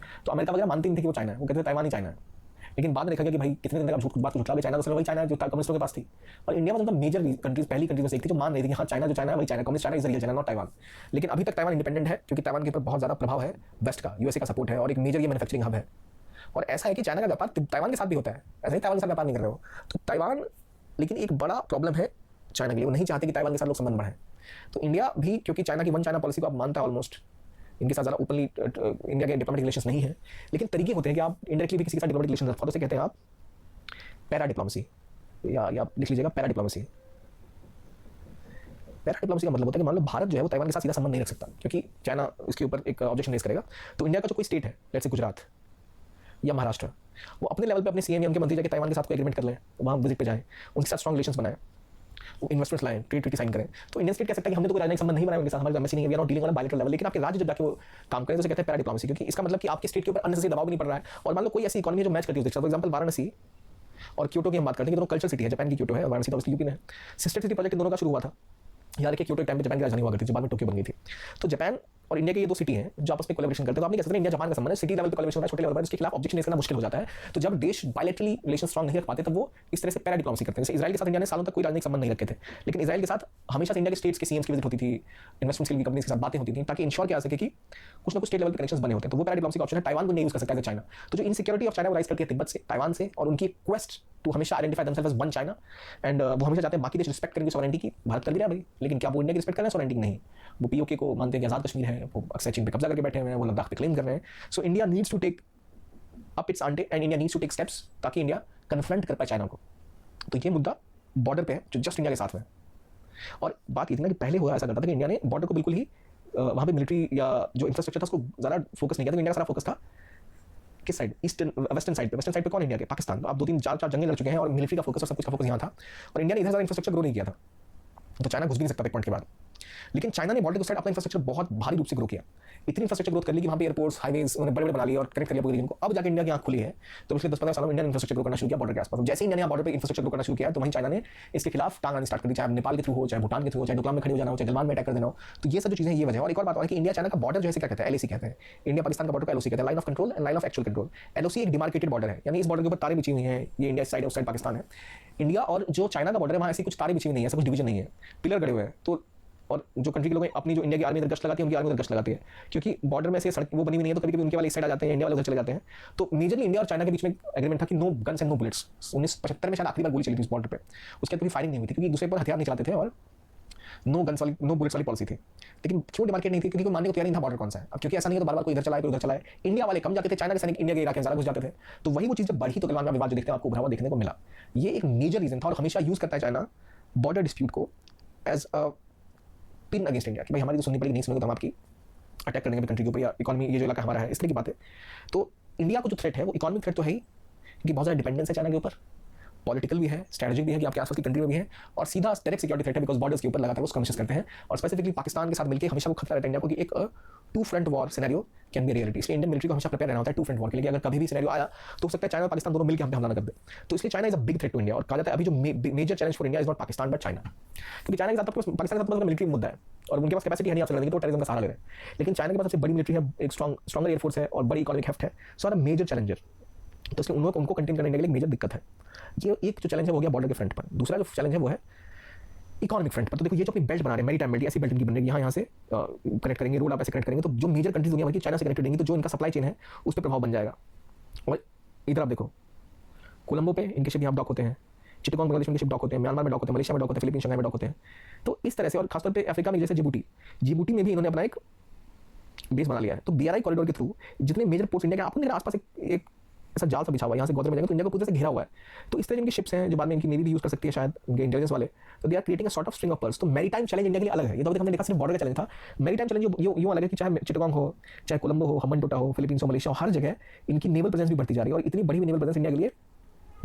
तो अमेरिका वगैरह मानते नहीं थे कि वो चाइना है, वो कहते थे ताइवान ही चाइना है। लेकिन बाद में देखा गया कि भाई कितने दिन तक झूठ बात को झुठला के चाइना तो वही चाइना जो कम्युनिस्टों के पास थी। और इंडिया में तो मेजर कंट्रीज, पहली कंट्रीज में से एक थी जो मान रही थी कि हाँ चाइना जो चाइना है वही China, communist China is real China, not Taiwan. लेकिन अभी तक ताइवान इंडिपेंडेंट है, क्योंकि ताइवान के ऊपर बहुत ज़्यादा प्रभाव है वेस्ट का, USA का सपोर्ट है, और एक मेजर ये मैन्युफैक्चरिंग हब है। और ऐसा है कि चाइना का व्यापार ताइवान के साथ भी होता है, ऐसा ही ताइवान के साथ व्यापार नहीं कर रहे हो तो ताइवान। लेकिन एक बड़ा प्रॉब्लम है चाइना के लिए, वो नहीं चाहते कि ताइवान के साथ लोग संबंध बढ़ाएं। तो इंडिया भी, क्योंकि चाइना की वन चाइना पॉलिसी को आप मानता है ऑलमोस्ट, इनके साथ ज़्यादा ओपनली इंडिया के डिप्लोमेटिक रिलेशंस नहीं है, लेकिन तरीके होते हैं कि आप इंडायरेक्टली भी किसी के साथ डिप्लोमेटिक रिलेशंस फॉलो से कहते हैं आप पैरा डिप्लोमेसी, या लिख लीजिएगा पैरा डिप्लोमेसी। पैरा डिप्लोमेसी का मतलब होता है कि मान लो भारत जो है वो ताइवान के साथ सीधा संबंध नहीं रख सकता, क्योंकि चाइना इसके ऊपर एक ऑब्जेक्शन रेज करेगा। तो इंडिया का जो कोई स्टेट है, लेट्स से गुजरात या महाराष्ट्र, वो अपने लेवल पे अपने CM या उनके मंत्री जाके ताइवान के साथ कोई एग्रीमेंट कर लें, वहाँ विजिट पे जाएं, उनके साथ स्ट्रॉन्ग रिलेशंस बनाएं, वो इन्वेस्टमेंट्स लाएं, ट्रीटी साइन करें। तो इंडियन स्टेट कह सकता है कि हमने तो कोई राजनयिक संबंध नहीं बनाया उनके साथ, हमारी एम्बेसी नहीं है, we are not dealing on bilateral level. लेकिन आपके राज्य जब जाके वो काम करें तो उसे कहते हैं पैरा डिप्लोमेसी, क्योंकि इसका मतलब कि आपके स्टेट के ऊपर अननेसेसरी दबाव भी नहीं पड़ रहा है। और मान लो कोई ऐसी इकोनॉमी है जो मैच करती है, फॉर एग्जांपल वाराणसी और क्योटो की हम बात करते हैं कि दोनों कल्चर सिटी है, जापान की क्योटो है, वाराणसी तो यूपी में है। सिस्टर सिटी प्रोजेक्ट दोनों का शुरू हुआ था। याद रखिए क्योटो टाइम पे जापान की राजधानी हुआ करती थी, बाद में टोक्यो बन गई थी। तो जापान और इंडिया की ये दो सिटी हैं जो आपस में कोलैबोरेशन करते हैं। तो आप नहीं कह सकते इंडिया जापान का संबंध है, सिटी लेवल पे कोलैबोरेशन होता है, छोटे लेवल पर इसके खिलाफ ऑब्जेक्शन करना मुश्किल हो जाता है। तो जब देश बायलैटरली रिलेशन स्ट्रॉन्ग नहीं रख पाते तब वो इस तरह से पैरा डिप्लोमेसी करते हैं। जैसे इजराइल के साथ इंडिया ने सालों तक कोई राजनीतिक संबंध नहीं रखे थे, लेकिन इजराइल के साथ हमेशा से इंडिया के स्टेट्स के CMs की विजिट होती थी, इन्वेस्टमेंट्स की कंपनीज के साथ बातें होती थी, ताकि इंश्योर किया जा सके कि कुछ ना कुछ स्टेट लेवल के कनेक्शंस बने होते हैं। तो वो पैरा डिप्लोमेसी का ऑप्शन है। ताइवान को नहीं यूज कर सकता है चाइना। तो जो इनसिक्योरिटी ऑफ चाइना वो राइज करती है तिब्बत से, ताइवान से, और उनकी क्वेस्ट टू हमेशा identify themselves as one China, and वो हमेशा चाहते हैं बाकी देश रिस्पेक्ट करेंगे सॉवरेनिटी की। भारत कर भी रहा है भाई, लेकिन क्या वो इंडिया की रिस्पेक्ट कर रहे हैं? सॉवरेनिटी नहीं। वो POK को मानते हैं कि आजाद कश्मीर है, वो अक्सर चीन पे कब्जा करके बैठे हुए हैं, वो लद्दाख पे क्लेम कर रहे हैं। So India needs to take up its ante and India needs to take steps ताकि इंडिया कन्फ्रंट कर पाए चाइना को। तो ये मुद्दा बॉर्डर पे है जो जस्ट इंडिया के साथ में। और बात ये थी ना कि पहले हुआ ऐसा करता था कि इंडिया ने बॉर्डर को बिल्कुल ही वहाँ पे मिलिट्री या जो इंफ्रास्ट्रक्चर था उसको ज़्यादा फोकस नहीं किया था। इंडिया का सारा फोकस था किस साइड, ईस्टर्न वेस्टर्न साइड पे कौन इंडिया के, पाकिस्तान। तो आप 2-3-4 जंगें लड़ चुके हैं और मिलिट्री का फोकस और सब कुछ का फोकस यहाँ था, और इंडिया ने इधर ज़्यादा इंफ्रास्ट्रक्चर ग्रो नहीं किया था, तो चाइना घुस भी नहीं सकता एक पॉइंट के बाद। लेकिन चाइना ने बॉर्डर के साइड अपना इंफ्रास्ट्रक्चर बहुत भारी रूप से ग्रो किया, इतनी इंफ्रास्ट्रक्चर ग्रोथ कर ली कि वहाँ पे एयरपोर्ट्स, हाईवेज उन्होंने बड़े बड़े बना लिए और कनेक्ट कर लिया पूरे रीजन को। अब जाके इंडिया की आंख खुली है, तो पिछले 10-15 सालों में इंडिया ने इंफ्रास्ट्रक्चर ग्रो करना शुरू किया बॉर्डर के आसपास। जैसे ही इंडिया ने बॉर्डर पे इंफ्रास्ट्रक्चर ग्रो करना शुरू किया, तो वहीं चाइना ने इसके खिलाफ टांग आनी स्टार्ट कर दी, चाहे नेपाल के थ्रू हो, चाहे भूटान के थ्रू हो, चाहे डोकलाम में खड़ी हो जाना हो, चाहे गलवान में अटैक कर देना हो। तो ये सब जो चीजें, ये वजह है। और एक और बात है कि इंडिया चाइना का बॉर्डर जो है क्या कहते हैं, एलएसी कहते हैं। इंडिया पाकिस्तान का बॉर्डर को एलओसी कहते हैं, line of control and line of actual control. LOC एक डिमार्केटेड बॉर्डर है, यानी इस बॉर्डर के ऊपर तारे बिछी हुई हैं, ये इंडिया साइड, उस साइड पाकिस्तान है। इंडिया और जो चाइना का बॉर्डर है वहाँ ऐसी कुछ तारे बिछी हुई नहीं है, ऐसा कुछ डिवीजन नहीं है, पिलर गड़े हुए हैं। तो और जो कंट्री के लोग अपनी जो इंडिया की आर्मी इधर गश्त लगाती है, उनकी आर्मी उधर गश्त लगाती है, क्योंकि बॉर्डर में से सड़क वो बनी हुई नहीं है, तो कभी-कभी उनके वाले इस साइड आ जाते हैं, इंडिया वाले उधर चले जाते हैं। तो मेजरली इंडिया और चाइना के बीच में एग्रीमेंट था कि no guns and no bullets. 1975 में शायद आखिरी बार गोली चली थी इस बॉर्डर पे, उसके बाद कभी फायरिंग नहीं हुई थी, क्योंकि एक दूसरे पर हथियार नहीं चलाते थे और नो गन्स वाली, नो बुलेट्स वाली पॉलिसी थी। लेकिन क्यों डिमार्केट नहीं थी, क्योंकि कोई मानने को तैयार नहीं था बॉर्डर कौन सा है। अब क्योंकि ऐसा नहीं है तो बार-बार कोई इधर चलाए, कोई उधर चलाए। इंडिया वाले कम जाते थे, चाइना के सैनिक इंडिया के इलाके में ज़्यादा घुस जाते थे, तो वही वो चीज़ जब बढ़ी तो गलवान में विवाद जो देखते हैं आपको उभरा हुआ देखने को मिला। ये एक मेजर रीजन था, और हमेशा यूज़ करता है चाइना बॉर्डर डिस्प्यूट को as a pin against India, कि भाई हमारी तो सुननी पड़ेगी, नहीं सुनोगे तो हम आपकी अटैक करने के कंट्री के ऊपर, या इकोनॉमी, ये जो इलाका हमारा है, इस तरह की बात है। तो इंडिया को जो थ्रेट है वो इकोनॉमिक थ्रेट तो है ही, क्योंकि बहुत ज़्यादा डिपेंडेंस है चाइना के ऊपर, पॉलिटिकल भी है, स्ट्रेटेजिक भी है कि आपके आसपास की कंट्री में भी है, और सीधा डायरेक्ट सिक्योरिटी थ्रेट है, बिकॉज बॉर्डर्स के ऊपर लगातार वो स्कर्मिशेस करते हैं। और स्पेसिफिकली पाकिस्तान के साथ मिलकर हमेशा वो खतरा रहता है इंडिया को कि एक two front war scenario can be reality. इसलिए इंडियन मिलिट्री को हमेशा प्रिपेयर रहना होता है टू फ्रंट वॉर के लिए, अगर कभी भी सिनेरियो आया तो हो सकता है चाइना और पाकिस्तान दोनों मिलकर हम पे हमला न कर दे। तो इसलिए China is a big threat to India, और कहा जाता है अभी जो major challenge for India is not Pakistan but China, क्योंकि चाइना के साथ पाकिस्तान के साथ मिलिट्री मुद्दा है और उनके पास कैपेसिटी है नहीं आपसे लड़ने की, तो टेररिज्म का सहारा ले रहे हैं। लेकिन चाइना के पास सबसे बड़ी मिलिट्री है, एक स्ट्रॉन्गर एयरफोर्स है और बड़ी इकोनॉमिक हेफ्ट है, सो आर मेजर चैलेंजर। तो इसलिए उनको कंटेन करने के लिए मेजर दिक्कत है। ये एक जो चैलेंज है वो हो गया बॉर्डर के फ्रंट पर। दूसरा जो चैलेंज है वो है इकोनॉमिक फ्रंट पर। तो देखो ये जो अपनी बेल्ट बना रहे हैं, मैरीटाइम बेल्ट, ऐसी बेल्ट इनकी बन रही है, यहाँ से कनेक्ट करेंगे, रोड आप ऐसे कनेक्ट करेंगे, तो जो मेजर कंट्रीज दुनिया भर की चाइना से कनेक्टेड रहेंगी, तो जो इनका सप्लाई चेन है उस पर प्रभाव बन जाएगा। और इधर आप देखो कोलंबो पे इनके शिप यहाँ डॉक होते हैं, चिटगांग बांग्लादेश में शिप डॉक होते हैं, म्यांमार में डॉक होते हैं, मलेशिया में डॉक होते हैं, फिलीपींस शंघाई में डॉक होते हैं। तो इस तरह से, और खासतौर पर अफ्रीका में जैसे जिबूटी में भी इन्होंने अपना एक बेस बना लिया है। तो BRI कॉरिडोर के थ्रू जितने मेजर पोर्ट्स इंडिया के, आपको मेरे आसपास एक ऐसा जाल सा बिछा हुआ है, यहाँ से गोदर में जाएंगे तो इंडिया को पूरे से घेरा हुआ है। तो इस तरह इनकी शिप्स हैं जो बाद में इनकी नेवी भी यूज कर सकती है शायद, इनके इंटेलिजेंस वाले। तो they are creating a sort of string of pearls. तो मैरीटाइम चैलेंज इंडिया के लिए अलग है। ये तो हमने देखा सिर्फ बॉर्डर का चैलेंज था। मैरीटाइम चैलेंज यूँ अलग है कि चाहे चिटगांग हो, चाहे कोलंबो हो, हम्बनटोटा हो, फिलीपींस हो, मलेशिया हो, हर जगह इनकी नेवल प्रेजेंस भी बढ़ती जा रही है, और इतनी बड़ी हुई नेवल प्रेजेंस इंडिया के लिए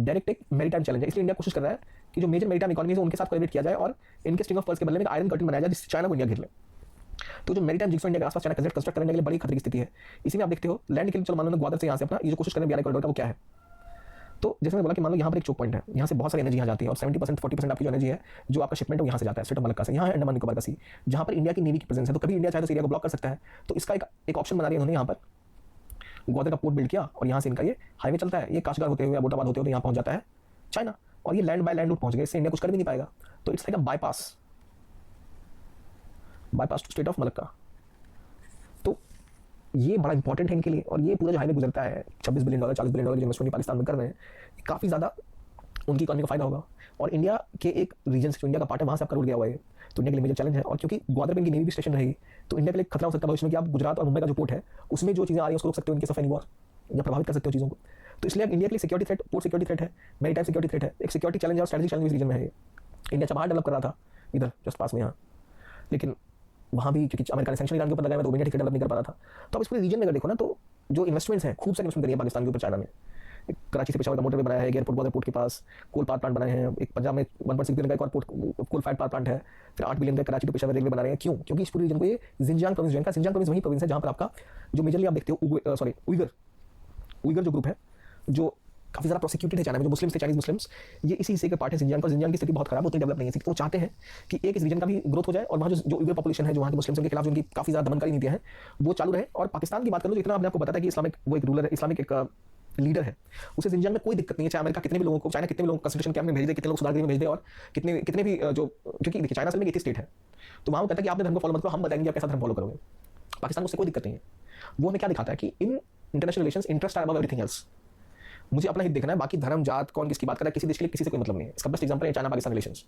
डायरेक्ट एक मैरीटाइम चैलेंज है। इसलिए इंडिया कोशिश कर रहा है कि जो मेजर मैरीटाइम इकोनॉमी है उनके साथ कोलैबोरेट किया जाए और इनके स्ट्रिंग ऑफ पर्ल्स के बदले में आयरन कर्टन बनाया जाए, जिससे चाइना को इंडिया घेर ले। तो जो मैरीटाइम जिग्सॉ इंडिया के आसपास चाइना कंस्ट्रक्ट करने के लिए बड़ी खतरे की स्थिति है। इसी में आप देखते हो लैंड के लिए, चलो मान लो ग्वादर से यहाँ से अपना ये जो कोशिश करें BRI कॉरिडोर का, वो क्या है। तो जैसे मैंने बोला कि मान लो यहाँ पर एक चोक पॉइंट है, यहाँ से बहुत सारी एनर्जी यहाँ जाती है, और 70% 40% आपकी जो एनर्जी है, जो आपका शिपमेंट है, यहाँ से जाता है स्ट्रेट ऑफ मलक्का से। यहाँ है अंडमान निकोबार का सी, जहाँ पर इंडिया की नेवी की प्रेजेंस है। तो कभी इंडिया चाहे तो एरिया को ब्लॉक कर सकता है। तो इसका एक ऑप्शन बना दिया उन्होंने, यहाँ पर ग्वादर का पोर्ट बिल्ड किया, और यहाँ से इनका ये हाईवे चलता है, ये काशगार होते हुए, अबोटाबाद होते हुए यहाँ पहुँच जाता है चाइना, और ये लैंड बाय लैंड रूट पहुँच गए। इससे इंडिया कुछ कर भी नहीं पाएगा। तो it's like a bypass to strait of Malacca. तो ये बड़ा इंपॉर्टेंट है इनके लिए, और ये पूरा जो हाईवे गुजरता है, $26 बिलियन $40 बिलियन की इन्वेस्टमेंट पाकिस्तान में कर रहे हैं, काफ़ी ज़्यादा उनकी इकोनॉमी का फायदा होगा। और इंडिया के एक रीजन से जो इंडिया का पार्ट है, वहाँ से आपका रूट गया हुआ है, तो इंडिया के लिए मेजर चैलेंज है। और क्योंकि ग्वादर में इनकी नेवी भी स्टेशन रहेगी, तो इंडिया के लिए खतरा हो सकता है भविष्य में कि आप गुजरात और मुंबई का जो पोर्ट है, उसमें जो चीज़ें आ रही हैं उसको रोक सकते हो, इनके सफाई वॉर, या प्रभावित कर सकते हो चीज़ों को। तो इसलिए इंडिया के लिए security threat, port security threat है, मैरीटाइम सिक्योरिटी थ्रेट है, एक सिक्योरिटी चैलेंज और स्ट्रेटेजिक चैलेंज इस रीजन में है। इंडिया चाहे बाहर डेवलप कर रहा था, इधर जस्ट पास में यहाँ, लेकिन वहाँ भी क्योंकि अमेरिका ने सैंक्शन ईरान के ऊपर लगाया, तो इंडिया ठीक डेवलप नहीं कर पा रहा था। तो अब इस पूरे रीजन में अगर देखो ना, तो जो इन्वेस्टमेंट्स हैं, खूब सारी इन्वेस्टमेंट करी है पाकिस्तान के ऊपर चाइना ने। कराची से पेशावर का मोटरवे बनाया है, एयरपोर्ट ग्वादर पोर्ट के पास, कोल पावर प्लांट बनाए हैं, एक पंजाब में 1.6 बिलियन का एक और कोल फायर पावर प्लांट है, फिर 8 बिलियन का कराची टू पेशावर रेलवे बना रहे हैं। क्यों? क्योंकि इस पूरे रीजन को ये जिंजियांग प्रोविंस जो है, जिंजियांग प्रोविंस वही प्रोविंस है जहाँ पर आपका जो मेजरली आप देखते हो उइगर जो ग्रुप है, जो काफ़ी ज़्यादा प्रोसिक्यूटेड है चाइना में, जो मुस्लिम्स थे, चाइनीज मुस्लिम्स, ये इसी हिस्से के पार्ट है जिंजियांग का। जिंजियांग की स्थिति बहुत खराब होती है, डेवलप नहीं है। तो वो चाहते हैं कि एक इस रीजन का भी ग्रोथ हो जाए, और वहाँ जो उइगर पॉपुलेशन है, जो वहाँ के मुस्लिम्स के खिलाफ जो उनकी काफ़ी ज़्यादा दमनकारी नीतियाँ हैं, वो चालू रहे। और पाकिस्तान की बात करूँ तो इतना आपने आपको बताया कि इस्लामिक वो एक रूलर है, इस्लामिक एक लीडर है, उसे जिंजियांग में कोई दिक्कत नहीं है। चाहे अमेरिका कितने भी लोगों को, चाइना कितने भी लोगों को कंसंट्रेशन कैंप में भेज दे, कितने लोग सुधारगृह में भेज दे, और कितने भी जो, क्योंकि देखिए चाइना असल में एक स्टेट है, तो वहाँ वो कहता है कि आपने धर्म को फॉलो मत करो, हम बताएंगे आप कैसा धर्म फॉलो करोगे। पाकिस्तान को उससे कोई दिक्कत नहीं है। वो हमें क्या दिखाता है कि in international relations interest are above everything else. मुझे अपना हित देखना है, बाकी धर्म जात कौन किसकी बात कर रहा है, किसी देश के लिए किसी से कोई मतलब नहीं है। इसका बेस्ट एग्जांपल है चाइना पाकिस्तान रिलेशंस।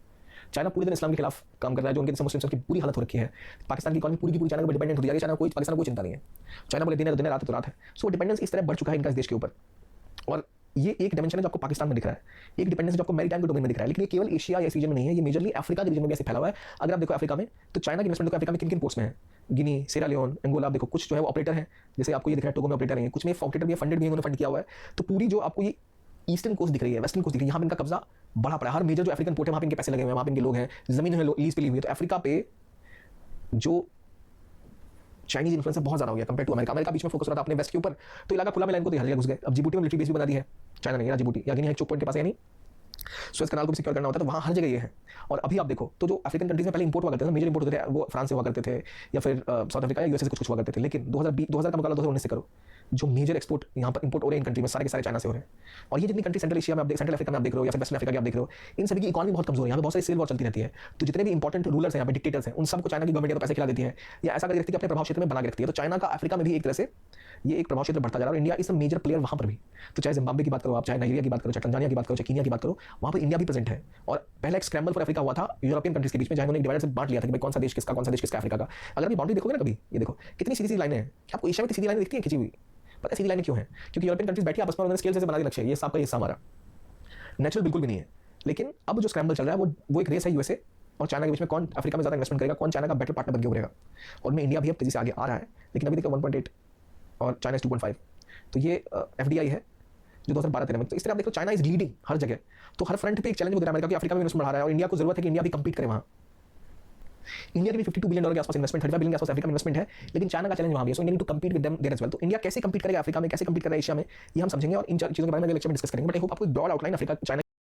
चाइना पूरे दिन इस्लाम के खिलाफ काम कर रहा है, जो उनके मुस्लिम्स की पूरी हालत हो रखी है। पाकिस्तान की इकोनॉमी पूरी की पूरी चाइना पर डिपेंडेंट होती जा रही है। चाइना पाकिस्तान को कोई चिंता नहीं है। चाइना बोले दिन है तो दिन, रात है तो रात है। सो डिपेंडेंस इस तरह बढ़ चुका है इनका इस देश के ऊपर। और ये एक डायमेंशन है जो आपको पाकिस्तान में दिख रहा है, एक डिपेंडेंस जो आपको मैरीटाइम के डोमेन में दिख रहा है, लेकिन ये केवल एशिया या इस रीजन में नहीं है, ये मेजरली अफ्रीका के रीजन में भी ऐसे फैला हुआ है। अगर आप देखो अफ्रीका में, तो चाइना की इन्वेस्टमेंट देखो अफ्रीका में किन किन पोर्ट्स में है, गिनी, सेरा लियोन, अंगोला। आप देखो कुछ जो है वो ऑपरेटर है, जैसे आपको ये दिख रहा है टोगो में ऑपरेटर है, कुछ में ऑपरेटर भी फंडेड भी उन्होंने फंड किया हुआ है। तो पूरी जो आपको ये ईस्टर्न कोस्ट दिख रही है, वेस्टर्न कोस्ट दिख रही है, यहाँ पे इनका कब्जा बड़ा पड़ा है। हर मेजर जो अफ्रीकन पोर्ट है वहाँ पे इनके पैसे लगे हुए हैं, वहाँ पे इनके लोग हैं, जमीन है लीज पे ली हुई है। तो अफ्रीका पे जो चाइनीज इन्फ्लुएंस बहुत ज्यादा हो गया कंपेयर टू अमेरिका। अमेरिका बीच में फोकस हो रहा था अपने वेस्ट के ऊपर, तो इलाका खुला में लाइन को हल्के घुस गए। अब जिबूटी में मिलिट्री बेस भी बना दी है चाइना ने, जिबूटी या गिनी है, चोक पॉइंट के पास है, यानी सुएज कनाल को भी सिक्योर करना होता है, तो वहाँ हर जगह ये है। और अभी आप देखो तो जो अफ्रीकन कंट्रीज में पहले इंपोर्ट हुआ करते थे, मेजर इंपोर्ट होते थे, वो फ्रांस से हुआ करते थे या फिर साउथ अफ्रीका या यूएसए से कुछ हुआ करते थे। लेकिन 2000 का मुकाबला 2019 से करो, जो मेजर एक्सपोर्ट यहाँ पर इंपोर्ट हो रहे हैं इन कंट्री में, सारे के सारे चाइना से हो रहे हैं। और ये जितनी कंट्री सेंट्रल एशिया में आप देख, सेंट्रल अफ्रीका में आप देख रहे हो या फिर वेस्टर्न अफ्रीका की आप देख रहे हो, इन सभी की इकॉनमी बहुत कमजोर है, यहाँ पे बहुत सारी सिविल वॉर चलती रहती है। तो जितने भी इंपॉर्टेंट रूलर्स हैं यहाँ पे, डिक्टेटर्स हैं, उन सबको चाइना की गवर्नमेंट पैसे खिला देती है या ऐसा कर रखती है कि अपने प्रभाव क्षेत्र में बना के रखती है। तो चाइना का अफ्रीका में भी एक तरह से ये एक प्रभाव क्षेत्र बढ़ता जा रहा है, और India is a major player वहाँ पर भी। तो चाहे जिम्बाब्वे की बात करो आप, चाहे नाइजीरिया की बात करो, चाहे तंजानिया की बात करो, चाहे कीनिया की बात करो, वहाँ पर इंडिया भी प्रेजेंट है। और पहला एक स्क्रैम्बल फॉर अफ्रीका हुआ था यूरोपियन कंट्रीज के बीच में, जहाँ उन्होंने डिवाइड से बांट लिया था कि भाई कौन सा देश किसका, कौन सा देश किसका अफ्रीका का। अगर आप बाउंड्री देखोगे ना कभी, ये देखो कितनी सीधी सीधी लाइनें हैं, आपको एशिया में सीधी लाइनें दिखती है खिंची हुई। पता है सीधी लाइनें क्यों हैं? क्योंकि यूरोपियन कंट्रीज बैठी आपस में उन्होंने स्केल से बना के लक्ष्य, ये सबका हिस्सा हमारा नेचुरल बिल्कुल भी नहीं है। लेकिन अब जो स्क्रैम्बल चल रहा है वो एक रेस है यूएसए और चाइना के बीच में, कौन अफ्रीका में ज्यादा इन्वेस्टमेंट करेगा, कौन चाइना का बेटर पार्टनर बन के उभरेगा। और में इंडिया भी अब तेजी से आगे आ रहा है, लेकिन अभी देखो 1.8 और चाइना 2.5। तो ये एफडीआई है जो 2012-13 में। तो इस तरह आप देखो चाइना इज लीडिंग हर जगह। तो हर फ्रंट पे एक चैलेंज हो रहा है अमेरिका की, अफ्रीका में इन्वेस्टमेंट बढ़ा रहा है, और इंडिया को जरूरत है कि इंडिया भी कंपीट करे वहाँ। इंडिया की भी $52 बिलियन के आसपास इन्वेस्टमेंट, 35 बिलियन के आसपास अफ्रीका में इन्वेस्टमेंट है, लेकिन चाइना का चैलेंज वहाँ भी है। So India need to compete with them there as well. तो इंडिया कैसे कम्पीट करेगा अफ्रीका में, कैसे कम्पीट कर रहा है एशिया में, ये हम समझेंगे और इन चीज़ों के बारे में अगले लेक्चर में डिस्कस करेंगे। बट आई होप आपको एक ब्रॉड आउटलाइन अफ्रीका चाइना